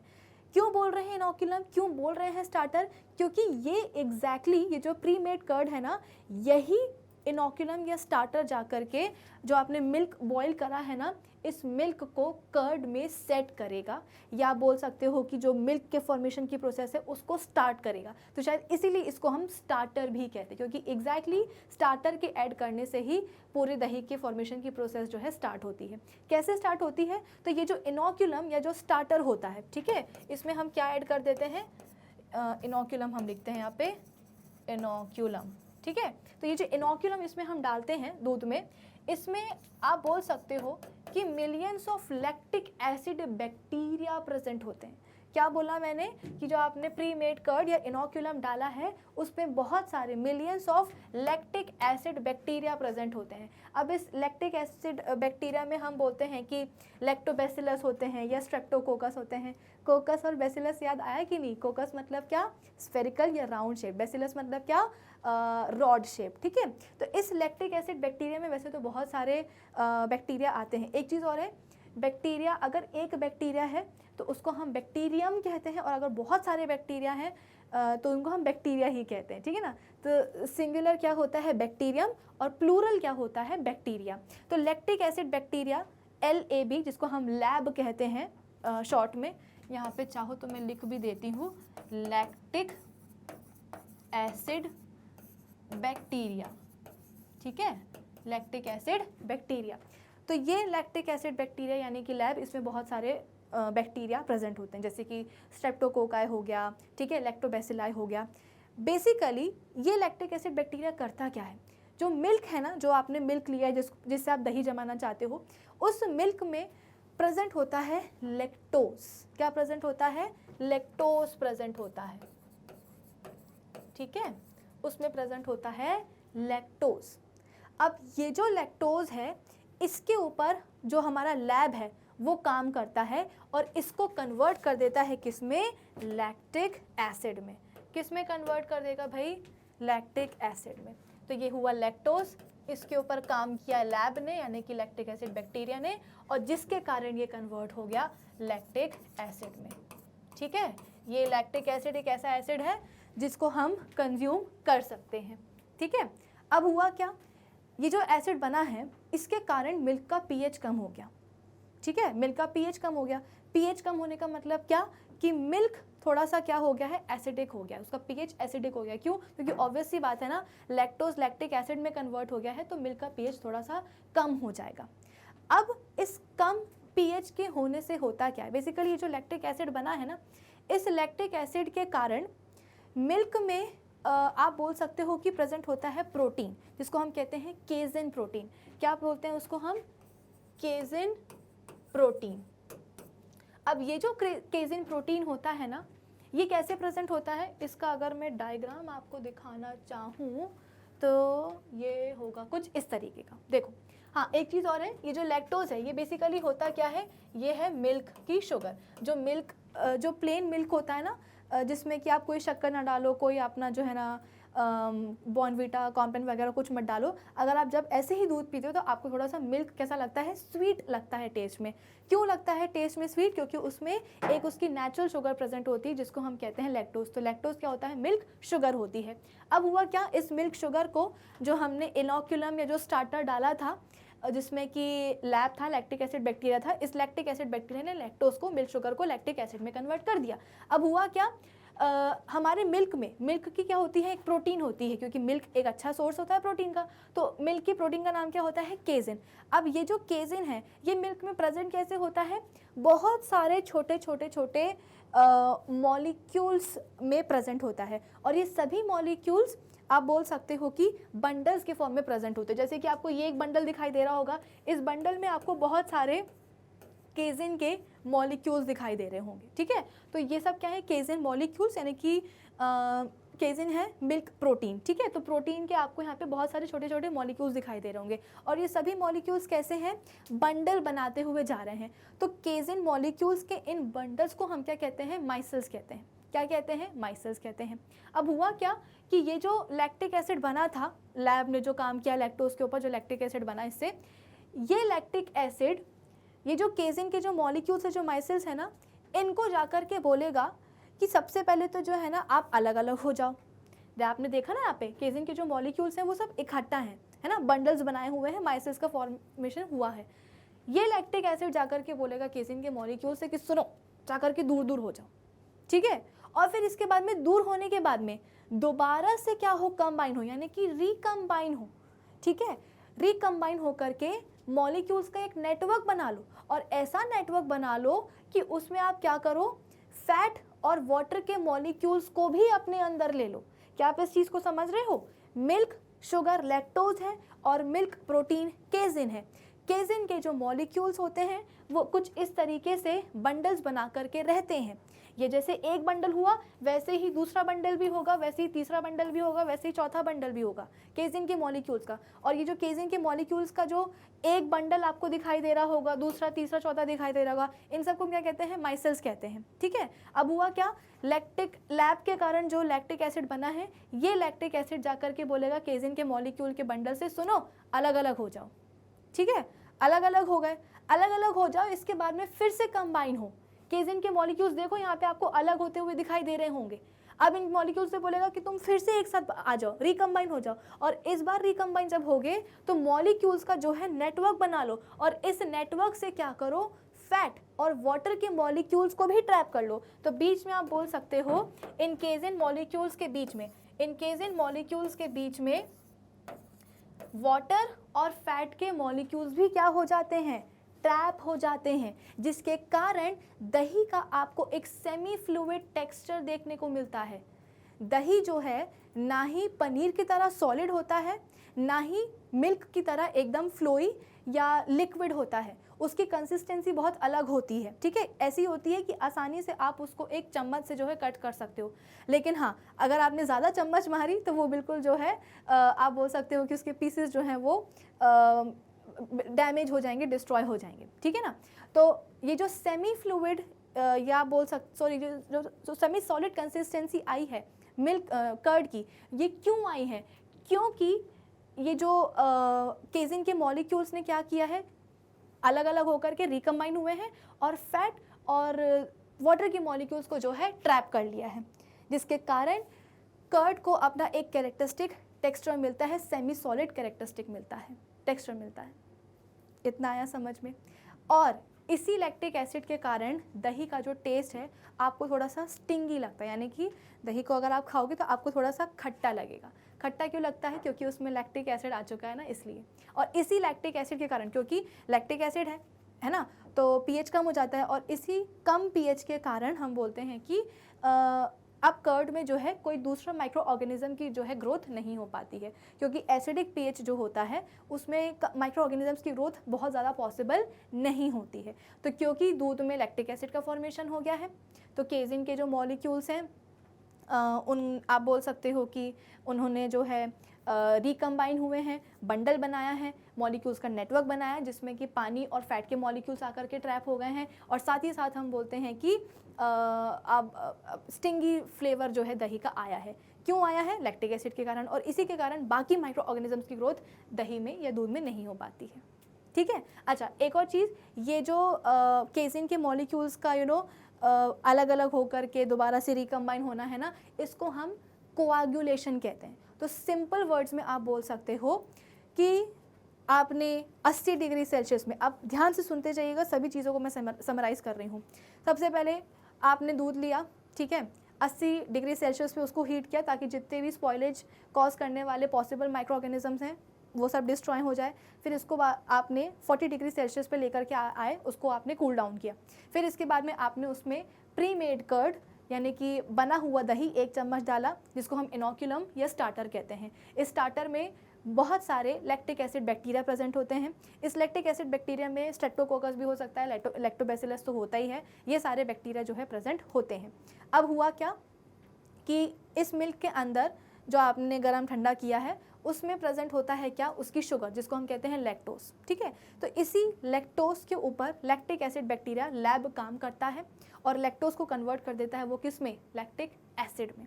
क्यों बोल रहे हैं इनोक्यूलम, क्यों बोल रहे हैं स्टार्टर? क्योंकि ये एग्जैक्टली ये जो प्री मेड कर्ड है ना, यही इनोक्यूलम या स्टार्टर जा करके जो आपने मिल्क बॉईल करा है ना, इस मिल्क को कर्ड में सेट करेगा, या बोल सकते हो कि जो मिल्क के फॉर्मेशन की प्रोसेस है उसको स्टार्ट करेगा। तो शायद इसीलिए इसको हम स्टार्टर भी कहते हैं, क्योंकि एग्जैक्टली स्टार्टर के ऐड करने से ही पूरे दही के फॉर्मेशन की प्रोसेस जो है स्टार्ट होती है। कैसे स्टार्ट होती है? तो ये जो इनोक्यूलम या जो स्टार्टर होता है, ठीक है, इसमें हम क्या ऐड कर देते हैं, इनोक्यूलम हम लिखते हैं यहाँ पे, इनोक्यूलम, ठीक है। तो ये जो इनोक्यूलम इसमें हम डालते हैं दूध में, इसमें आप बोल सकते हो कि millions of lactic acid bacteria present होते हैं। क्या बोला मैंने, कि जो आपने प्री मेड कर्ड या इनोक्यूलम डाला है उसमें बहुत सारे millions of lactic acid bacteria present होते हैं। अब इस लैक्टिक एसिड बैक्टीरिया में हम बोलते हैं कि लैक्टोबैसिलस होते हैं या स्ट्रेप्टोकोकस होते हैं। कोकस और बैसिलस याद आया कि नहीं? कोकस मतलब क्या, स्फेरिकल या राउंड शेप, बैसिलस मतलब क्या, रॉड शेप, ठीक है। तो इस लैक्टिक एसिड बैक्टीरिया में वैसे तो बहुत सारे बैक्टीरिया आते हैं। एक चीज़ और है, बैक्टीरिया अगर एक बैक्टीरिया है तो उसको हम बैक्टीरियम कहते हैं, और अगर बहुत सारे बैक्टीरिया हैं तो उनको हम बैक्टीरिया ही कहते हैं, ठीक है ना। तो सिंगुलर क्या होता है, बैक्टीरियम, और प्लूरल क्या होता है, बैक्टीरिया। तो लैक्टिक एसिड बैक्टीरिया LAB, जिसको हम लैब कहते हैं शॉर्ट में, यहाँ पे चाहो तो मैं लिख भी देती हूँ, लैक्टिक एसिड बैक्टीरिया, ठीक है, लैक्टिक एसिड बैक्टीरिया। तो ये लैक्टिक एसिड बैक्टीरिया यानी कि लैब, इसमें बहुत सारे बैक्टीरिया प्रेजेंट होते हैं, जैसे कि स्ट्रेप्टोकोकाई हो गया, ठीक है, लैक्टोबैसिलाई हो गया। बेसिकली ये लैक्टिक एसिड बैक्टीरिया करता क्या है, जो मिल्क है ना, जो आपने मिल्क लिया है जिससे आप दही जमाना चाहते हो, उस मिल्क में प्रेजेंट होता है लैक्टोज। क्या प्रेजेंट होता है, लैक्टोज प्रेजेंट होता है, ठीक है, उसमें प्रेजेंट होता है लैक्टोज। अब ये जो लैक्टोज है, इसके ऊपर जो हमारा लैब है वो काम करता है और इसको कन्वर्ट कर देता है किसमें, लैक्टिक एसिड में। किसमें कन्वर्ट कर देगा भाई, लैक्टिक एसिड में। तो ये हुआ लैक्टोज, इसके ऊपर काम किया लैब ने यानी कि लैक्टिक एसिड बैक्टीरिया ने, और जिसके कारण ये कन्वर्ट हो गया लैक्टिक एसिड में, ठीक है। ये लैक्टिक एसिड एक ऐसा एसिड है जिसको हम कंज्यूम कर सकते हैं, ठीक है। अब हुआ क्या, ये जो एसिड बना है इसके कारण मिल्क का pH कम हो गया, ठीक है, मिल्क का pH कम हो गया। pH कम होने का मतलब क्या, कि मिल्क थोड़ा सा क्या हो गया है, एसिडिक हो गया, उसका pH एसिडिक हो गया। क्यों? क्योंकि ऑब्वियस सी बात है ना, लैक्टोज लैक्टिक एसिड में कन्वर्ट हो गया है तो मिल्क का pH थोड़ा सा कम हो जाएगा। अब इस कम pH के होने से होता क्या है, बेसिकली ये जो लैक्टिक एसिड बना है ना, इस लैक्टिक एसिड के कारण मिल्क में आप बोल सकते हो कि प्रेजेंट होता है प्रोटीन, जिसको हम कहते हैं केजिन प्रोटीन। क्या बोलते हैं उसको हम, केजिन प्रोटीन। अब ये जो केजिन प्रोटीन होता है ना, ये कैसे प्रेजेंट होता है, इसका अगर मैं डायग्राम आपको दिखाना चाहूँ तो ये होगा कुछ इस तरीके का। देखो, हाँ, एक चीज़ और है, ये जो लैक्टोज है ये बेसिकली होता क्या है, ये है मिल्क की शुगर। जो मिल्क जो प्लेन मिल्क होता है ना, जिसमें कि आप कोई शक्कर ना डालो, कोई अपना जो है ना बॉर्नवीटा कॉम्प्लान वगैरह कुछ मत डालो, अगर आप जब ऐसे ही दूध पीते हो तो आपको थोड़ा सा मिल्क कैसा लगता है, स्वीट लगता है टेस्ट में। क्यों लगता है टेस्ट में स्वीट, क्योंकि उसमें एक उसकी नेचुरल शुगर प्रेजेंट होती है जिसको हम कहते हैं लैक्टोज। तो लैक्टोज क्या होता है, मिल्क शुगर होती है। अब हुआ क्या, इस मिल्क शुगर को जो हमने इनोक्यूलम या जो स्टार्टर डाला था जिसमें कि लैब था, लैक्टिक एसिड बैक्टीरिया था, इस लैक्टिक एसिड बैक्टीरिया ने लैक्टोज को, मिल्क शुगर को लैक्टिक एसिड में कन्वर्ट कर दिया। अब हुआ क्या, हमारे मिल्क में, मिल्क की क्या होती है, एक प्रोटीन होती है, क्योंकि मिल्क एक अच्छा सोर्स होता है प्रोटीन का, तो मिल्क की प्रोटीन का नाम क्या होता है, केजिन। अब ये जो केजिन है ये मिल्क में प्रेजेंट कैसे होता है, बहुत सारे छोटे छोटे छोटे मॉलिक्यूल्स में प्रेजेंट होता है, और ये सभी मॉलिक्यूल्स आप बोल सकते हो कि बंडल्स के फॉर्म में प्रेजेंट होते हैं। जैसे कि आपको ये एक बंडल दिखाई दे रहा होगा, इस बंडल में आपको बहुत सारे केजिन के मॉलिक्यूल्स दिखाई दे रहे होंगे, ठीक है। तो ये सब क्या है, केजिन मॉलिक्यूल्स, यानी कि केजिन है मिल्क प्रोटीन, ठीक है। तो प्रोटीन के आपको यहाँ पे बहुत सारे छोटे छोटे मॉलिक्यूल्स दिखाई दे रहे होंगे, और ये सभी मॉलिक्यूल्स कैसे हैं, बंडल बनाते हुए जा रहे हैं। तो केजिन मॉलिक्यूल्स के इन बंडल्स को हम क्या कहते हैं, माइसेल्स कहते हैं। क्या कहते हैं, माइसेल्स कहते हैं। अब हुआ क्या कि ये जो लैक्टिक एसिड बना था, लैब ने जो काम किया लैक्टोज के ऊपर, जो लैक्टिक एसिड बना, इससे ये लैक्टिक एसिड, ये जो केजिन के जो मॉलिक्यूल्स है, जो माइसेल्स है ना, इनको जाकर के बोलेगा कि सबसे पहले तो जो है ना आप अलग अलग हो जाओ। जब आपने देखा ना यहाँ पे केजिन के जो मॉलिक्यूल्स हैं वो सब इकट्ठा हैं, है ना, बंडल्स बनाए हुए हैं, माइसेल्स का फॉर्मेशन हुआ है। ये लैक्टिक एसिड जाकर के बोलेगा केजिन के मॉलिक्यूल से कि सुनो, जाकर के दूर दूर हो जाओ, ठीक है। और फिर इसके बाद में दूर होने के बाद में दोबारा से क्या हो, कंबाइन हो, यानी कि रिकम्बाइन हो, ठीक है। रिकम्बाइन हो करके मॉलिक्यूल्स का एक नेटवर्क बना लो, और ऐसा नेटवर्क बना लो कि उसमें आप क्या करो, फैट और वाटर के मॉलिक्यूल्स को भी अपने अंदर ले लो। क्या आप इस चीज़ को समझ रहे हो, मिल्क शुगर लैक्टोज है और मिल्क प्रोटीन केजिन है। केजिन के जो मॉलिक्यूल्स होते हैं वो कुछ इस तरीके से बंडल्स बना करके रहते हैं। ये जैसे एक बंडल हुआ वैसे ही दूसरा बंडल भी होगा, वैसे ही तीसरा बंडल भी होगा, वैसे ही चौथा बंडल भी होगा केजिन के मॉलिक्यूल्स का। और ये जो केजिन के मॉलिक्यूल्स का जो एक बंडल आपको दिखाई दे रहा होगा, दूसरा तीसरा चौथा दिखाई दे रहा होगा, इन सबको क्या कहते हैं, माइसेल्स कहते हैं, ठीक है। अब हुआ क्या, लैक्टिक लैब के कारण जो लैक्टिक एसिड बना है, ये लैक्टिक एसिड जाकर के बोलेगा केजिन के मॉलिक्यूल के बंडल से, सुनो अलग अलग हो जाओ, ठीक है। अलग अलग हो गए, अलग अलग हो जाओ, इसके बाद में फिर से कंबाइन हो। केजिन के मॉलिक्यूल्स देखो यहाँ पे आपको अलग होते हुए दिखाई दे रहे होंगे। अब इन मॉलिक्यूल्स से बोलेगा कि तुम फिर से एक साथ आ जाओ, रिकम्बाइन हो जाओ, और इस बार रिकम्बाइन जब होगे तो मॉलिक्यूल्स का जो है नेटवर्क बना लो, और इस नेटवर्क से क्या करो, फैट और वाटर के मॉलिक्यूल्स को भी ट्रैप कर लो। तो बीच में आप बोल सकते हो इन केजिन मॉलिक्यूल्स के बीच में, इन केजिन मॉलिक्यूल्स के बीच में वाटर और फैट के मॉलिक्यूल्स भी क्या हो जाते हैं, ट्रैप हो जाते हैं, जिसके कारण दही का आपको एक सेमी फ्लूइड टेक्सचर देखने को मिलता है। दही जो है ना ही पनीर की तरह सॉलिड होता है, ना ही मिल्क की तरह एकदम फ्लोई या लिक्विड होता है, उसकी कंसिस्टेंसी बहुत अलग होती है, ठीक है। ऐसी होती है कि आसानी से आप उसको एक चम्मच से जो है कट कर सकते हो, लेकिन हाँ अगर आपने ज़्यादा चम्मच मारी तो वो बिल्कुल जो है आप बोल सकते हो कि उसके पीसेस जो हैं वो डैमेज हो जाएंगे, डिस्ट्रॉय हो जाएंगे, ठीक है ना। तो ये जो सेमी फ्लूइड या बोल सकते, सॉरी, जो सेमी सॉलिड कंसिस्टेंसी आई है मिल्क कर्ड की, ये क्यों आई है, क्योंकि ये जो केजिन के मॉलिक्यूल्स ने क्या किया है, अलग अलग होकर के रिकम्बाइन हुए हैं और फैट और वाटर के मॉलिक्यूल्स को जो है ट्रैप कर लिया है, जिसके कारण कर्ड को अपना एक कैरेक्टरिस्टिक टेक्सचर मिलता है, सेमी सॉलिड कैरेक्टरिस्टिक मिलता है, टेक्सचर मिलता है। इतना आया समझ में। और इसी लैक्टिक एसिड के कारण दही का जो टेस्ट है आपको थोड़ा सा स्टिंगी लगता है, यानी कि दही को अगर आप खाओगे तो आपको थोड़ा सा खट्टा लगेगा। खट्टा क्यों लगता है, क्योंकि उसमें लैक्टिक एसिड आ चुका है ना, इसलिए। और इसी लैक्टिक एसिड के कारण, क्योंकि लैक्टिक एसिड है ना, तो पीएच कम हो जाता है, और इसी कम पीएच के कारण हम बोलते हैं कि अब कर्ड में जो है कोई दूसरा माइक्रो ऑर्गेनिज्म की जो है ग्रोथ नहीं हो पाती है, क्योंकि एसिडिक पीएच जो होता है उसमें माइक्रो ऑर्गेनिजम्स की ग्रोथ बहुत ज़्यादा पॉसिबल नहीं होती है। तो क्योंकि दूध में लैक्टिक एसिड का फॉर्मेशन हो गया है, तो केजिन के जो मॉलिक्यूल्स हैं उन आप बोल सकते हो कि उन्होंने जो है रिकम्बाइन हुए हैं, बंडल बनाया है, मॉलिक्यूल्स का नेटवर्क बनाया है जिसमें कि पानी और फैट के मॉलिक्यूल्स आकर के ट्रैप हो गए हैं, और साथ ही साथ हम बोलते हैं कि अब स्टिंगी फ्लेवर जो है दही का आया है। क्यों आया है? लैक्टिक एसिड के कारण, और इसी के कारण बाकी माइक्रो ऑर्गेनिजम्स की ग्रोथ दही में या दूध में नहीं हो पाती है। ठीक है। अच्छा, एक और चीज़, ये जो केजिन के मॉलिक्यूल्स का अलग अलग होकर के दोबारा से रिकम्बाइन होना है ना, इसको हम कोआगुलेशन कहते हैं। तो सिंपल वर्ड्स में आप बोल सकते हो कि आपने 80 डिग्री सेल्सियस में, आप ध्यान से सुनते जाइएगा, सभी चीज़ों को मैं समराइज़ कर रही हूँ। सबसे पहले आपने दूध लिया, ठीक है, 80 डिग्री सेल्सियस पे उसको हीट किया ताकि जितने भी स्पॉइलेज कॉज करने वाले पॉसिबल माइक्रो ऑर्गेनिजम्स हैं वो सब डिस्ट्रॉय हो जाए। फिर इसको आपने 40 डिग्री सेल्सियस पे लेकर के आए, उसको आपने कूल डाउन किया। फिर इसके बाद में आपने उसमें प्री मेड कर्ड यानी कि बना हुआ दही 1 चम्मच डाला, जिसको हम इनोक्यूलम या स्टार्टर कहते हैं। इस स्टार्टर में बहुत सारे लैक्टिक एसिड बैक्टीरिया प्रेजेंट होते हैं। इस लैक्टिक एसिड बैक्टीरिया में स्ट्रेप्टोकोकस भी हो सकता है, लैक्टोबैसिलस तो होता ही है, ये सारे बैक्टीरिया जो है प्रेजेंट होते हैं। अब हुआ क्या कि इस मिल्क के अंदर जो आपने गर्म ठंडा किया है उसमें प्रेजेंट होता है क्या? उसकी शुगर, जिसको हम कहते हैं लैक्टोस। ठीक है, तो इसी लैक्टोस के ऊपर लैक्टिक एसिड बैक्टीरिया लैब काम करता है और लैक्टोस को कन्वर्ट कर देता है वो किस में? लैक्टिक एसिड में।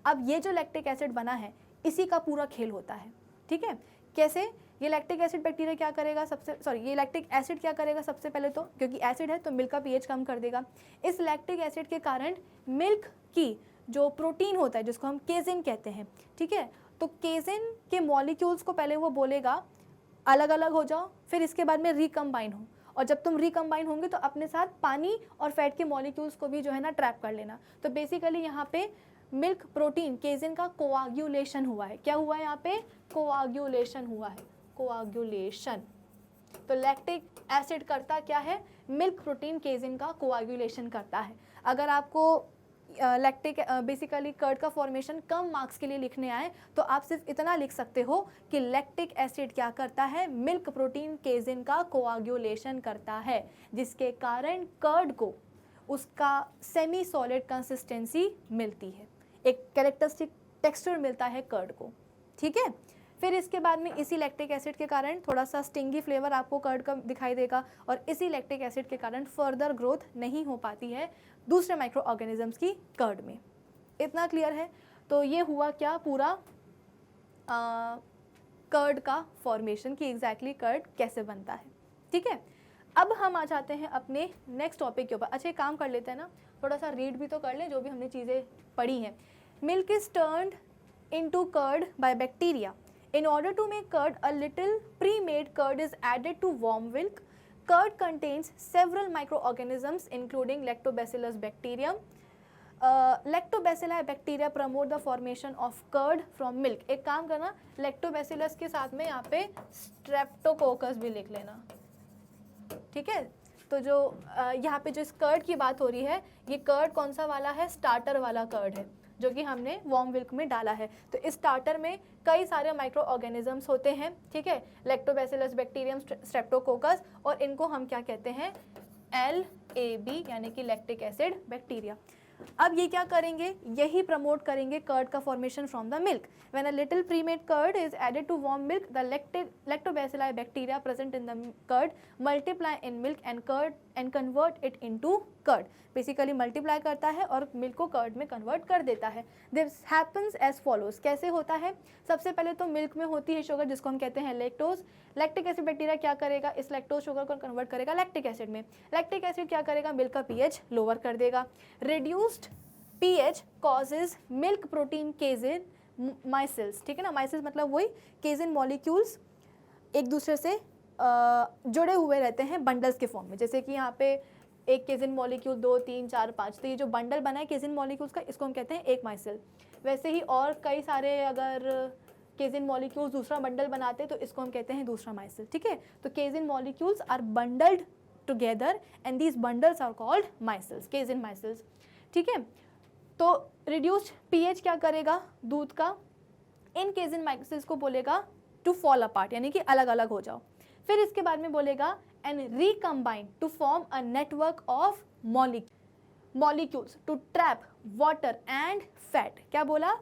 अब ये जो लैक्टिक एसिड बना है इसी का पूरा खेल होता है। ठीक है, कैसे? ये लैक्टिक एसिड बैक्टीरिया क्या करेगा? ये लैक्टिक एसिड क्या करेगा? सबसे पहले तो क्योंकि एसिड है तो मिल्क का पीएच कम कर देगा। इस लैक्टिक एसिड के कारण मिल्क की जो प्रोटीन होता है जिसको हम केजिन कहते हैं, ठीक है, तो केजिन के मॉलिक्यूल्स को पहले वो बोलेगा अलग अलग हो जाओ, फिर इसके बाद में रिकम्बाइन हो, और जब तुम रिकम्बाइन होंगे तो अपने साथ पानी और फैट के मॉलिक्यूल्स को भी जो है ना ट्रैप कर लेना। तो बेसिकली यहाँ पे मिल्क प्रोटीन केजिन का कोआगुलेशन हुआ है। क्या हुआ है यहाँ पे? कोआगुलेशन हुआ है, कोआगुलेशन। तो लैक्टिक एसिड करता क्या है? मिल्क प्रोटीन केजिन का कोआगुलेशन करता है। अगर आपको लैक्टिक बेसिकली कर्ड का फॉर्मेशन कम मार्क्स के लिए लिखने आए तो आप सिर्फ इतना लिख सकते हो कि लैक्टिक एसिड क्या करता है? मिल्क प्रोटीन केजिन का कोआगुलेशन करता है, जिसके कारण कर्ड को उसका सेमी सॉलिड कंसिस्टेंसी मिलती है, एक कैरेक्टरिस्टिक टेक्सचर मिलता है कर्ड को। ठीक है, फिर इसके बाद में इसी लैक्टिक एसिड के कारण थोड़ा सा स्टिंगी फ्लेवर आपको कर्ड का दिखाई देगा, और इसी लैक्टिक एसिड के कारण फर्दर ग्रोथ नहीं हो पाती है दूसरे माइक्रो ऑर्गेनिजम्स की कर्ड में। इतना क्लियर है? तो ये हुआ क्या पूरा कर्ड का फॉर्मेशन की एग्जैक्टली कर्ड कैसे बनता है। ठीक है, अब हम आ जाते हैं अपने नेक्स्ट टॉपिक के ऊपर। अच्छा, एक काम कर लेते हैं ना, थोड़ा सा रीड भी तो कर लें जो भी हमने चीज़ें पढ़ी हैं। Milk is turned into curd by bacteria. In order to make curd, a little pre-made curd is added to warm milk. Curd contains several microorganisms including Lactobacillus bacterium. Lactobacilli bacteria promote the formation of curd from milk. एक काम करना, Lactobacillus के साथ में यहाँ पे Streptococcus भी लिख लेना, ठीक है। तो जो यहाँ पे जो इस कर्ड की बात हो रही है, ये कर्ड कौन सा वाला है? स्टार्टर वाला कर्ड है जो कि हमने वार्म मिल्क में डाला है। तो इस स्टार्टर में कई सारे माइक्रो ऑर्गेनिजम्स होते हैं, ठीक है, लैक्टोबैसिलस बैक्टीरियम, स्ट्रेप्टोकोकस, और इनको हम क्या कहते हैं? LAB यानी कि लैक्टिक एसिड बैक्टीरिया। अब ये क्या करेंगे? यही प्रमोट करेंगे कर्ड का formation from the milk. When a little pre-made curd is added to warm milk, the lactobacilli bacteria present in the curd multiply in milk and convert it into curd. Basically multiply करता है और milk को curd में convert कर देता है। This happens as follows. कैसे होता है? सबसे पहले तो मिल्क में होती है शुगर जिसको हम कहते हैं लैक्टोज। लैक्टिक एसिड बैक्टीरिया क्या करेगा? इस लैक्टोज शुगर को कन्वर्ट करेगा लैक्टिक एसिड में। लैक्टिक एसिड क्या करेगा? मिल्क का पीएच लोअर कर देगा। Reduced pH causes milk protein casein micelles, ठीक है ना, माइसिल्स मतलब वही केजिन मॉलिक्यूल्स एक दूसरे से जुड़े हुए रहते हैं बंडल्स के फॉर्म में। जैसे कि यहाँ पे एक केजिन मॉलिक्यूल 2, 3, 4, 5, तो ये जो बंडल बना है केजिन मॉलिक्यूल्स का, इसको हम कहते हैं एक माइसिल। वैसे ही और कई सारे अगर केजिन मॉलिक्यूल्स दूसरा बंडल बनाते तो इसको हम कहते हैं दूसरा माइसिल, ठीक है। तो casein molecules are bundled together and these bundles are called micelles, casein micelles, ठीक है। तो रिड्यूस्ड पीएच क्या करेगा दूध का? इन केजिन माइसिल्स को बोलेगा टू फॉल अपार्ट, यानी कि अलग अलग हो जाओ। फिर इसके बाद में बोलेगा and recombine to form a network of molecules to trap water and fat. क्या बोला?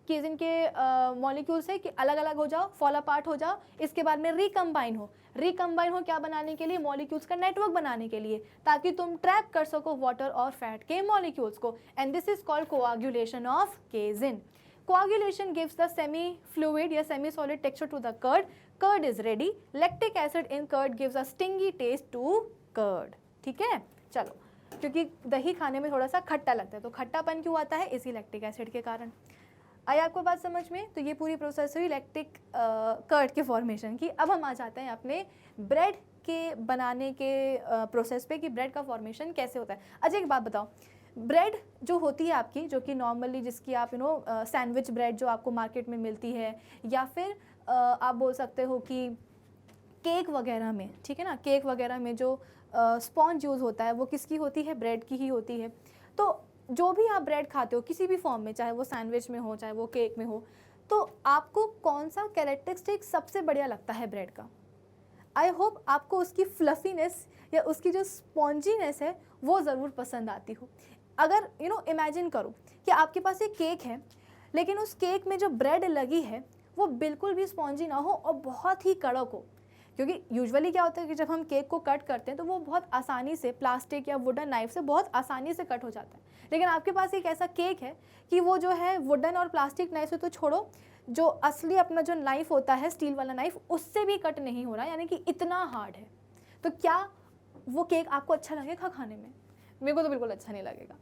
केजिन के मॉलिक्यूल्स है कि अलग अलग हो जाओ, फॉल अपार्ट हो जाओ, इसके बाद में रिकम्बाइन हो क्या बनाने के लिए, मॉलिक्यूल्स का नेटवर्क बनाने के लिए, ताकि तुम ट्रैप कर सको वाटर और फैट के मॉलिक्यूल्स को, and this is called coagulation of casein. Coagulation gives the semi-fluid या semi-solid texture to the curd. Curd is ready. Lactic acid in curd gives a stingy taste to curd. ठीक है, चलो, क्योंकि दही खाने में थोड़ा सा खट्टा लगता है, तो खट्टापन क्यों आता है, इसी लैक्टिक एसिड के कारण. आई आपको बात समझ में. तो ये पूरी प्रोसेस हुई लैक्टिक कर्ड के फॉर्मेशन की. अब हम आ जाते हैं अपने ब्रेड के बनाने के प्रोसेस पे कि ब्रेड का फॉर्मेशन कैसे होता है. अच्छा एक बात बताओ, ब्रेड जो होती है आपकी, जो कि नॉर्मली जिसकी आप सैंडविच ब्रेड जो आपको मार्केट में मिलती है, या फिर आप बोल सकते हो कि केक वगैरह में, ठीक है ना, केक वगैरह में जो स्पॉन्ज यूज़ होता है वो किसकी होती है, ब्रेड की ही होती है. तो जो भी आप ब्रेड खाते हो किसी भी फॉर्म में, चाहे वो सैंडविच में हो, चाहे वो केक में हो, तो आपको कौन सा कैरेक्टरिस्टिक सबसे बढ़िया लगता है ब्रेड का. आई होप आपको उसकी फ्लफीनेस या उसकी जो स्पॉन्जीनेस है वो ज़रूर पसंद आती हो. अगर इमेजिन करो कि आपके पास एक केक है, लेकिन उस केक में जो ब्रेड लगी है वो बिल्कुल भी स्पॉन्जी ना हो और बहुत ही कड़क हो. क्योंकि यूजुअली क्या होता है कि जब हम केक को कट करते हैं तो वो बहुत आसानी से प्लास्टिक या वुडन नाइफ से बहुत आसानी से कट हो जाता है. लेकिन आपके पास एक ऐसा केक है कि वो जो है वुडन और प्लास्टिक नाइफ से तो छोड़ो, जो असली अपना जो नाइफ होता है, स्टील वाला नाइफ, उससे भी कट नहीं हो रहा, यानी कि इतना हार्ड है. तो क्या वो केक आपको अच्छा लगेगा खाने में? मेरे को तो बिल्कुल अच्छा नहीं लगेगा,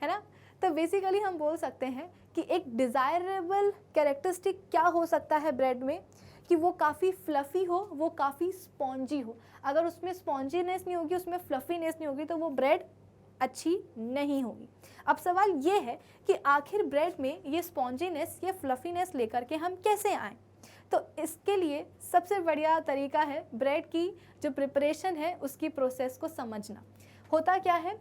है ना. तो बेसिकली हम बोल सकते हैं कि एक डिज़ायरेबल कैरेक्टरिस्टिक क्या हो सकता है ब्रेड में, कि वो काफ़ी फ्लफ़ी हो, वो काफ़ी स्पॉन्जी हो. अगर उसमें स्पॉन्जीनेस नहीं होगी, उसमें फ्लफ़ीनेस नहीं होगी, तो वो ब्रेड अच्छी नहीं होगी. अब सवाल ये है कि आखिर ब्रेड में ये स्पॉन्जीनेस, ये फ्लफ़ीनेस लेकर के हम कैसे आएँ. तो इसके लिए सबसे बढ़िया तरीका है ब्रेड की जो प्रिपरेशन है उसकी प्रोसेस को समझना. होता क्या है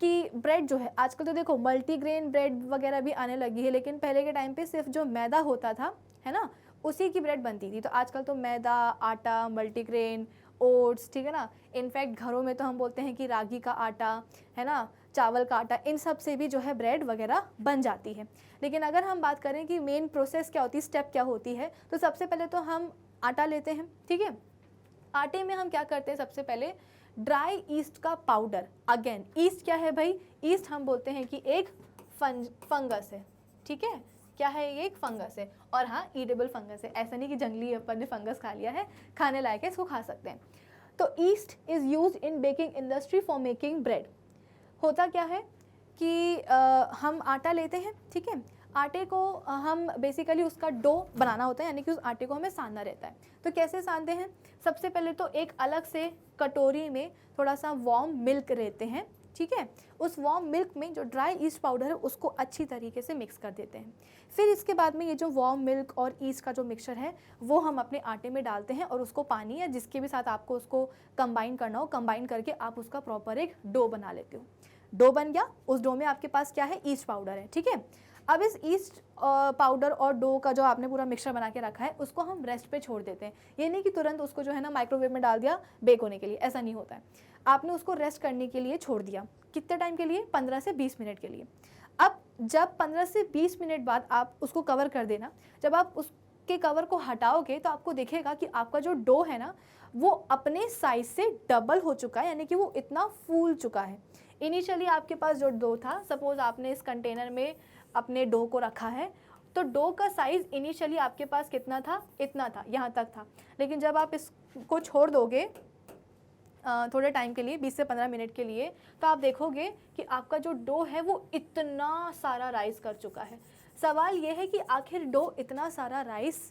कि ब्रेड जो है, आजकल तो देखो मल्टीग्रेन ब्रेड वगैरह भी आने लगी है, लेकिन पहले के टाइम पे सिर्फ जो मैदा होता था, है ना, उसी की ब्रेड बनती थी. तो आजकल तो मैदा, आटा, मल्टीग्रेन, ओट्स, ठीक है ना, इनफैक्ट घरों में तो हम बोलते हैं कि रागी का आटा, है ना, चावल का आटा, इन सब से भी जो है ब्रेड वगैरह बन जाती है. लेकिन अगर हम बात करें कि मेन प्रोसेस क्या होती है, स्टेप क्या होती है, तो सबसे पहले तो हम आटा लेते हैं. ठीक है, आटे में हम क्या करते हैं, सबसे पहले ड्राई ईस्ट का पाउडर. अगेन ईस्ट क्या है भाई, ईस्ट हम बोलते हैं कि एक फंगस है. ठीक है, क्या है, ये एक फंगस है, और हाँ ईडेबल फंगस है. ऐसा नहीं कि जंगली अपन ने फंगस खा लिया है, खाने लायक है, इसको खा सकते हैं. तो east is use in baking industry for making bread. होता क्या है कि हम आटा लेते हैं. ठीक है, आटे को हम बेसिकली उसका डो बनाना होता है, यानी कि उस आटे को हमें सानना रहता है. तो कैसे सानते हैं, सबसे पहले तो एक अलग से कटोरी में थोड़ा सा वार्म मिल्क रहते हैं. ठीक है, उस वार्म मिल्क में जो ड्राई ईस्ट पाउडर है उसको अच्छी तरीके से मिक्स कर देते हैं. फिर इसके बाद में ये जो वार्म मिल्क और ईस्ट का जो मिक्सचर है वो हम अपने आटे में डालते हैं, और उसको पानी या जिसके भी साथ आपको उसको कंबाइन करना हो, कंबाइन करके आप उसका प्रॉपर एक डो बना लेते हो. डो बन गया, उस डो में आपके पास क्या है, ईस्ट पाउडर है. ठीक है, अब इस ईस्ट पाउडर और डो का जो आपने पूरा मिक्सचर बना के रखा है उसको हम रेस्ट पे छोड़ देते हैं. ये नहीं कि तुरंत उसको जो है ना माइक्रोवेव में डाल दिया बेक होने के लिए, ऐसा नहीं होता है. आपने उसको रेस्ट करने के लिए छोड़ दिया. कितने टाइम के लिए, 15 से 20 मिनट के लिए. अब जब 15 से 20 मिनट बाद आप उसको कवर कर देना. जब आप उसके कवर को हटाओगे तो आपको दिखेगा कि आपका जो डो है ना वो अपने साइज से डबल हो चुका है, यानी कि वो इतना फूल चुका है. इनिशियली आपके पास जो डो था, सपोज आपने इस कंटेनर में अपने डो को रखा है, तो डो का साइज़ इनिशियली आपके पास कितना था, इतना था, यहाँ तक था. लेकिन जब आप इसको छोड़ दोगे थोड़े टाइम के लिए, 20 से 15 मिनट के लिए, तो आप देखोगे कि आपका जो डो है वो इतना सारा राइस कर चुका है. सवाल ये है कि आखिर डो इतना सारा राइस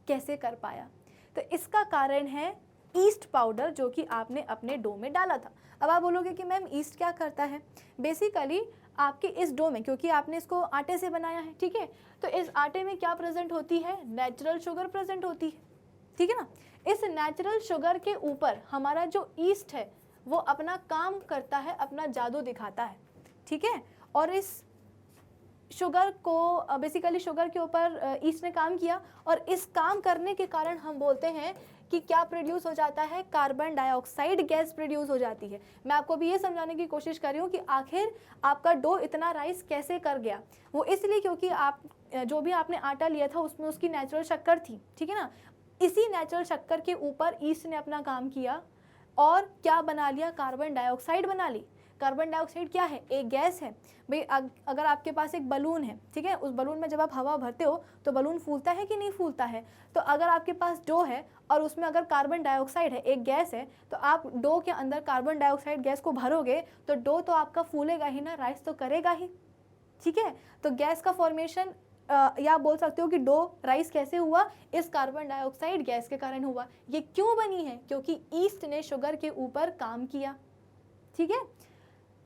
कैसे कर पाया. तो इसका कारण है ईस्ट पाउडर जो कि आपने अपने डो में डाला था. अब आप बोलोगे कि मैम ईस्ट क्या करता है. बेसिकली आपके इस डो में, क्योंकि आपने इसको आटे से बनाया है, ठीक है, तो इस आटे में क्या प्रेजेंट होती है, नेचुरल शुगर प्रेजेंट होती है. ठीक है ना, इस नेचुरल शुगर के ऊपर हमारा जो ईस्ट है वो अपना काम करता है, अपना जादू दिखाता है. ठीक है, और इस शुगर को बेसिकली शुगर के ऊपर ईस्ट ने काम किया, और इस काम करने के कारण हम बोलते हैं कि क्या प्रोड्यूस हो जाता है, कार्बन डाइऑक्साइड गैस प्रोड्यूस हो जाती है। मैं आपको भी ये समझाने की कोशिश कर रही हूँ कि आखिर आपका डो इतना राइस कैसे कर गया। वो इसलिए क्योंकि आप जो भी आपने आटा लिया था उसमें उसकी नेचुरल शक्कर थी, ठीक है ना। इसी नेचुरल शक्कर के ऊपर ईस्ट ने अपना काम किया और क्या बना लिया, कार्बन डाइऑक्साइड बना ली। कार्बन डाइऑक्साइड क्या है, एक गैस है भाई। अगर आपके पास एक बलून है, ठीक है, उस बलून में जब आप हवा भरते हो तो बलून फूलता है कि नहीं फूलता है। तो अगर आपके पास डो है और उसमें अगर कार्बन डाइऑक्साइड है, एक गैस है, तो आप डो के अंदर कार्बन डाइऑक्साइड गैस को भरोगे तो डो तो आपका फूलेगा ही ना, राइस तो करेगा ही, ठीक है। तो गैस का फॉर्मेशन या आप बोल सकते हो कि डो राइस कैसे हुआ, इस कार्बन डाइऑक्साइड गैस के कारण हुआ। ये क्यों बनी है, क्योंकि ईस्ट ने शुगर के ऊपर काम किया, ठीक है।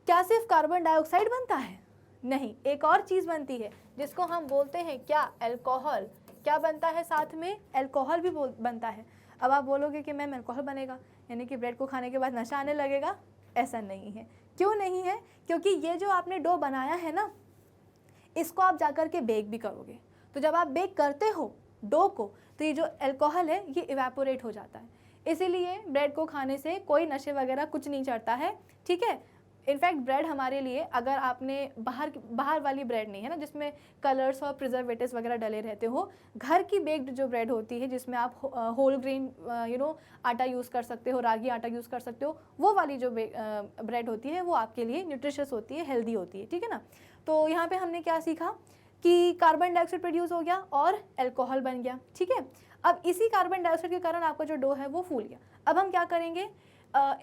क्या सिर्फ कार्बन डाइऑक्साइड बनता है, नहीं, एक और चीज बनती है जिसको हम बोलते हैं क्या, अल्कोहल। क्या बनता है साथ में, अल्कोहल भी बनता है। अब आप बोलोगे कि मैम अल्कोहल बनेगा यानी कि ब्रेड को खाने के बाद नशा आने लगेगा, ऐसा नहीं है। क्यों नहीं है, क्योंकि ये जो आपने डो बनाया है ना, इसको आप जाकर के बेक भी करोगे। तो जब आप बेक करते हो डो को, तो ये जो अल्कोहल है ये इवेपोरेट हो जाता है। इसीलिए ब्रेड को खाने से कोई नशे वगैरह कुछ नहीं चढ़ता है, ठीक है। इनफैक्ट ब्रेड हमारे लिए, अगर आपने बाहर वाली ब्रेड नहीं है ना जिसमें कलर्स और प्रिजर्वेटिव्स वगैरह डले रहते हो, घर की बेक्ड जो ब्रेड होती है जिसमें आप होल ग्रेन आटा यूज़ कर सकते हो, रागी आटा यूज़ कर सकते हो, वो वाली जो ब्रेड होती है वो आपके लिए न्यूट्रिशियस होती है, हेल्दी होती है, ठीक है ना। तो यहाँ पे हमने क्या सीखा कि कार्बन डाइऑक्साइड प्रोड्यूस हो गया और अल्कोहल बन गया, ठीक है। अब इसी कार्बन डाइऑक्साइड के कारण आपका जो डो है वो फूल गया। अब हम क्या करेंगे,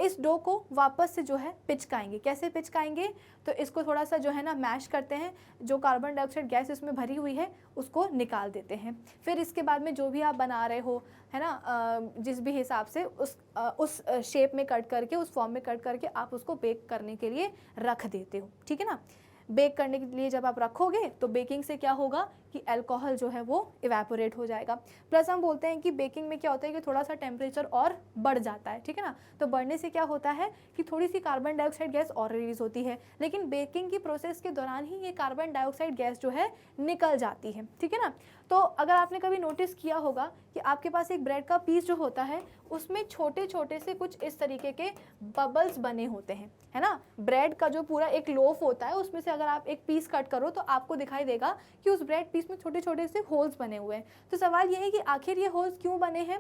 इस डो को वापस से जो है पिचकाएंगे। कैसे पिचकाएंगे, तो इसको थोड़ा सा जो है ना मैश करते हैं, जो कार्बन डाइऑक्साइड गैस इसमें भरी हुई है उसको निकाल देते हैं। फिर इसके बाद में जो भी आप बना रहे हो, है ना, जिस भी हिसाब से उस शेप में कट करके, उस फॉर्म में कट करके आप उसको बेक करने के लिए रख देते हो, ठीक है ना। बेक करने के लिए जब आप रखोगे तो बेकिंग से क्या होगा कि अल्कोहल जो है वो इवेपोरेट हो जाएगा। प्लस हम बोलते हैं कि बेकिंग में क्या होता है कि थोड़ा सा टेम्परेचर और बढ़ जाता है, ठीक है ना। तो बढ़ने से क्या होता है कि थोड़ी सी कार्बन डाइऑक्साइड गैस और रिलीज होती है, लेकिन बेकिंग की प्रोसेस के दौरान ही ये कार्बन डाइऑक्साइड गैस जो है निकल जाती है, ठीक है ना। तो अगर आपने कभी नोटिस किया होगा कि आपके पास एक ब्रेड का पीस जो होता है उसमें छोटे छोटे से कुछ इस तरीके के बबल्स बने होते हैं, है ना। ब्रेड का जो पूरा एक लोफ होता है उसमें से अगर आप एक पीस कट करो तो आपको दिखाई देगा कि उस ब्रेड पीस में छोटे छोटे से होल्स बने हुए हैं। तो सवाल ये है कि आखिर ये होल्स क्यों बने हैं।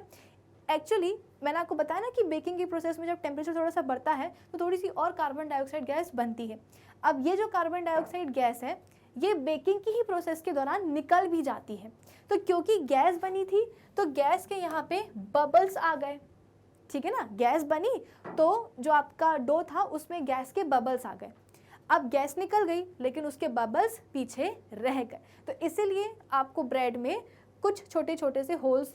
एक्चुअली मैंने आपको बताया ना कि बेकिंग की प्रोसेस में जब टेम्परेचर थोड़ा सा बढ़ता है तो थोड़ी सी और कार्बन डाइऑक्साइड गैस बनती है। अब ये जो कार्बन डाइऑक्साइड गैस है ये बेकिंग की ही प्रोसेस के दौरान निकल भी जाती है। तो क्योंकि गैस बनी थी तो गैस के यहाँ पे बबल्स आ गए, ठीक है ना। गैस बनी तो जो आपका डो था उसमें गैस के बबल्स आ गए। अब गैस निकल गई लेकिन उसके बबल्स पीछे रह गए, तो इसीलिए आपको ब्रेड में कुछ छोटे छोटे से होल्स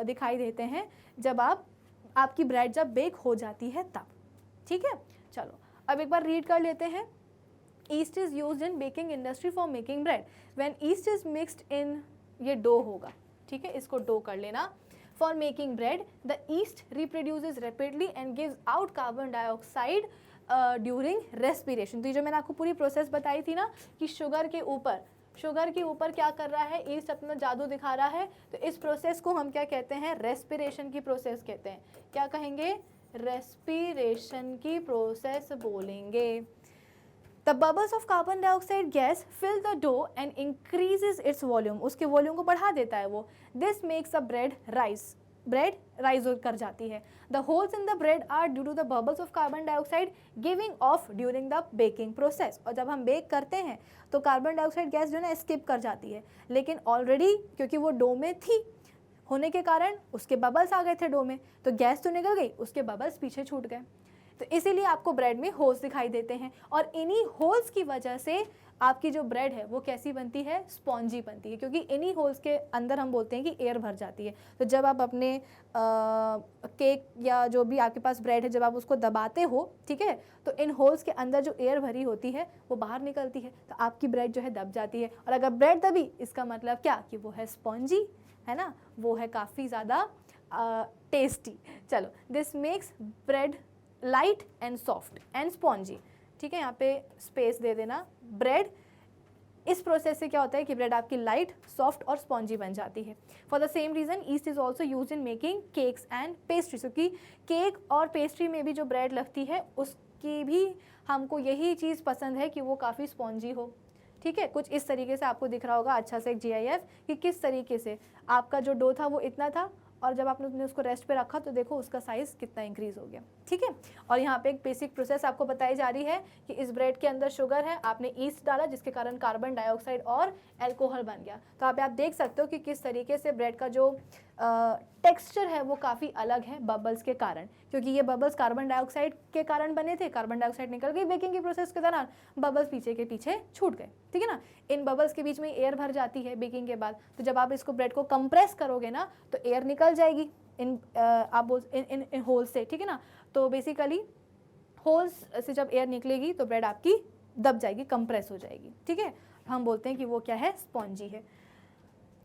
दिखाई देते हैं जब आपकी ब्रेड जब बेक हो जाती है तब, ठीक है। चलो अब एक बार रीड कर लेते हैं। East is used in baking industry for making bread. When east is mixed in, ये डो होगा, ठीक है, इसको डो कर लेना। For making bread the east reproduces rapidly and gives out carbon dioxide during respiration. तो ये जो मैंने आपको पूरी प्रोसेस बताई थी ना कि शुगर के ऊपर क्या कर रहा है, ईस्ट अपना जादू दिखा रहा है। तो इस प्रोसेस को हम क्या कहते हैं, रेस्पिरेशन की प्रोसेस कहते हैं। क्या कहेंगे, रेस्पिरेशन की प्रोसेस बोलेंगे। The bubbles of carbon dioxide gas fill the dough and increases its volume. उसके वॉल्यूम को बढ़ा देता है वो। This makes a bread rise. Bread rise कर जाती है। The holes in the bread are due to the bubbles of carbon dioxide giving off during the baking process. और जब हम बेक करते हैं तो कार्बन डाइऑक्साइड गैस जो है ना स्किप कर जाती है, लेकिन ऑलरेडी क्योंकि वो डो में थी होने के कारण उसके बबल्स आ गए थे डो में, तो गैस तो निकल गई, उसके बबल्स पीछे छूट गए। तो इसीलिए आपको ब्रेड में होल्स दिखाई देते हैं और इन्हीं होल्स की वजह से आपकी जो ब्रेड है वो कैसी बनती है, स्पॉन्जी बनती है, क्योंकि इन्हीं होल्स के अंदर हम बोलते हैं कि एयर भर जाती है। तो जब आप अपने केक या जो भी आपके पास ब्रेड है जब आप उसको दबाते हो, ठीक है, तो इन होल्स के अंदर जो एयर भरी होती है वो बाहर निकलती है, तो आपकी ब्रेड जो है दब जाती है। और अगर ब्रेड दबी इसका मतलब क्या कि वो है स्पॉन्जी, है ना, वो है काफ़ी ज़्यादा टेस्टी। चलो, this makes bread light and soft and spongy, ठीक है, यहाँ पे स्पेस दे देना। ब्रेड इस प्रोसेस से क्या होता है कि ब्रेड आपकी लाइट, सॉफ्ट और स्पॉन्जी बन जाती है। For the same reason east is also use in making cakes and pastry, क्योंकि केक और पेस्ट्री में भी जो ब्रेड लगती है उसकी भी हमको यही चीज़ पसंद है कि वो काफ़ी स्पॉन्जी हो। ठीक है, कुछ इस तरीके से आपको दिख रहा होगा अच्छा से एक GIF कि किस तरीके से आपका जो डो था वो इतना था और जब आपने उसको रेस्ट पे रखा तो देखो उसका साइज़ कितना इंक्रीज़ हो गया। ठीक है, और यहाँ पे एक बेसिक प्रोसेस आपको बताई जा रही है कि इस ब्रेड के अंदर शुगर है, आपने ईस्ट डाला जिसके कारण कार्बन डाइऑक्साइड और एल्कोहल बन गया। तो आप देख सकते हो कि किस तरीके से ब्रेड का जो टेक्सचर है वो काफ़ी अलग है बबल्स के कारण, क्योंकि ये बबल्स कार्बन डाइऑक्साइड के कारण बने थे। कार्बन डाइऑक्साइड निकल गई बेकिंग के प्रोसेस के दौरान, बबल्स पीछे के पीछे छूट गए। ठीक है ना, इन बबल्स के बीच में एयर भर जाती है बेकिंग के बाद, तो जब आप इसको ब्रेड को कंप्रेस करोगे ना तो एयर निकल जाएगी इन होल्स से। ठीक है ना, तो बेसिकली होल्स से जब एयर निकलेगी तो ब्रेड आपकी दब जाएगी, कंप्रेस हो जाएगी। ठीक है, हम बोलते हैं कि वो क्या है, स्पॉन्जी है।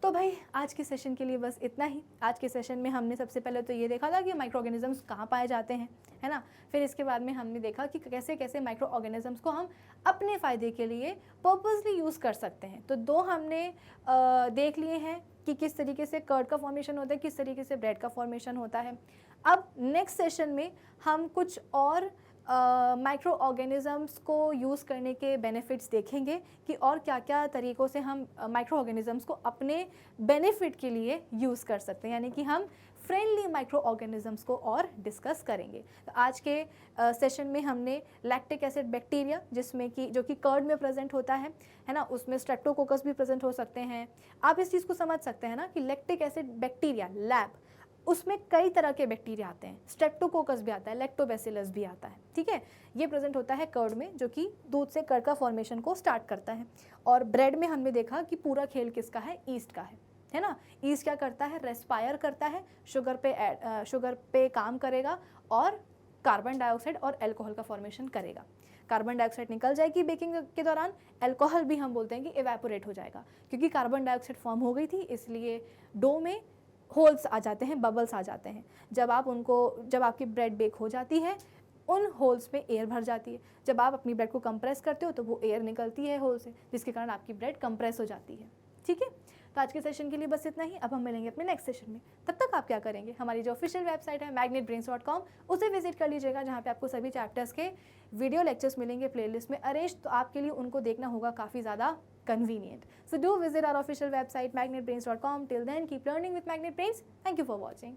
तो भाई आज के सेशन के लिए बस इतना ही। आज के सेशन में हमने सबसे पहले तो ये देखा था कि माइक्रो ऑर्गेनिजम्स कहाँ पाए जाते हैं, है ना। फिर इसके बाद में हमने देखा कि कैसे कैसे माइक्रो ऑर्गेनिजम्स को हम अपने फ़ायदे के लिए पर्पसली यूज़ कर सकते हैं। तो दो हमने देख लिए हैं कि किस तरीके से कर्ड का फॉर्मेशन होता है, किस तरीके से ब्रेड का फॉर्मेशन होता है। अब नेक्स्ट सेशन में हम कुछ और माइक्रो ऑर्गेनिजम्स को यूज़ करने के बेनिफिट्स देखेंगे कि और क्या क्या तरीक़ों से हम माइक्रो ऑर्गेनिजम्स को अपने बेनिफिट के लिए यूज़ कर सकते हैं, यानी कि हम फ्रेंडली माइक्रो ऑर्गेनिजम्स को और डिस्कस करेंगे। तो आज के सेशन में हमने लैक्टिक एसिड बैक्टीरिया, जिसमें कि जो कि कर्ड में प्रेजेंट होता है ना, उसमें स्ट्रेप्टोकोकस भी प्रेजेंट हो सकते हैं। आप इस चीज़ को समझ सकते हैं ना कि लैक्टिक एसिड बैक्टीरिया लैब, उसमें कई तरह के बैक्टीरिया आते हैं, स्ट्रेप्टोकोकस भी आता है, लैक्टोबैसिलस भी आता है। ठीक है, ये प्रेजेंट होता है कर्ड में, जो कि दूध से कर्ड का फॉर्मेशन को स्टार्ट करता है। और ब्रेड में हमने देखा कि पूरा खेल किसका है, ईस्ट का है ना। ईस्ट क्या करता है, रेस्पायर करता है, शुगर पे काम करेगा और कार्बन डाइऑक्साइड और एल्कोहल का फॉर्मेशन करेगा। कार्बन डाइऑक्साइड निकल जाएगी बेकिंग के दौरान, एल्कोहल भी हम बोलते हैं कि इवेपोरेट हो जाएगा, क्योंकि कार्बन डाइऑक्साइड फॉर्म हो गई थी, इसलिए डो में होल्स आ जाते हैं, बबल्स आ जाते हैं। जब आपकी ब्रेड बेक हो जाती है, उन होल्स में एयर भर जाती है। जब आप अपनी ब्रेड को कंप्रेस करते हो तो वो एयर निकलती है होल से, जिसके कारण आपकी ब्रेड कंप्रेस हो जाती है। ठीक है, तो आज के सेशन के लिए बस इतना ही। अब हम मिलेंगे अपने नेक्स्ट सेशन में। तब तक आप क्या करेंगे, हमारी जो ऑफिशियल वेबसाइट है magnetbrains.com, उसे विजिट कर लीजिएगा, जहाँ पे आपको सभी चैप्टर्स के वीडियो लेक्चर्स मिलेंगे प्लेलिस्ट में अरेंज, तो आपके लिए उनको देखना होगा काफ़ी ज़्यादा convenient. So do visit our official website magnetbrains.com. Till then, keep learning with Magnet Brains. Thank you for watching.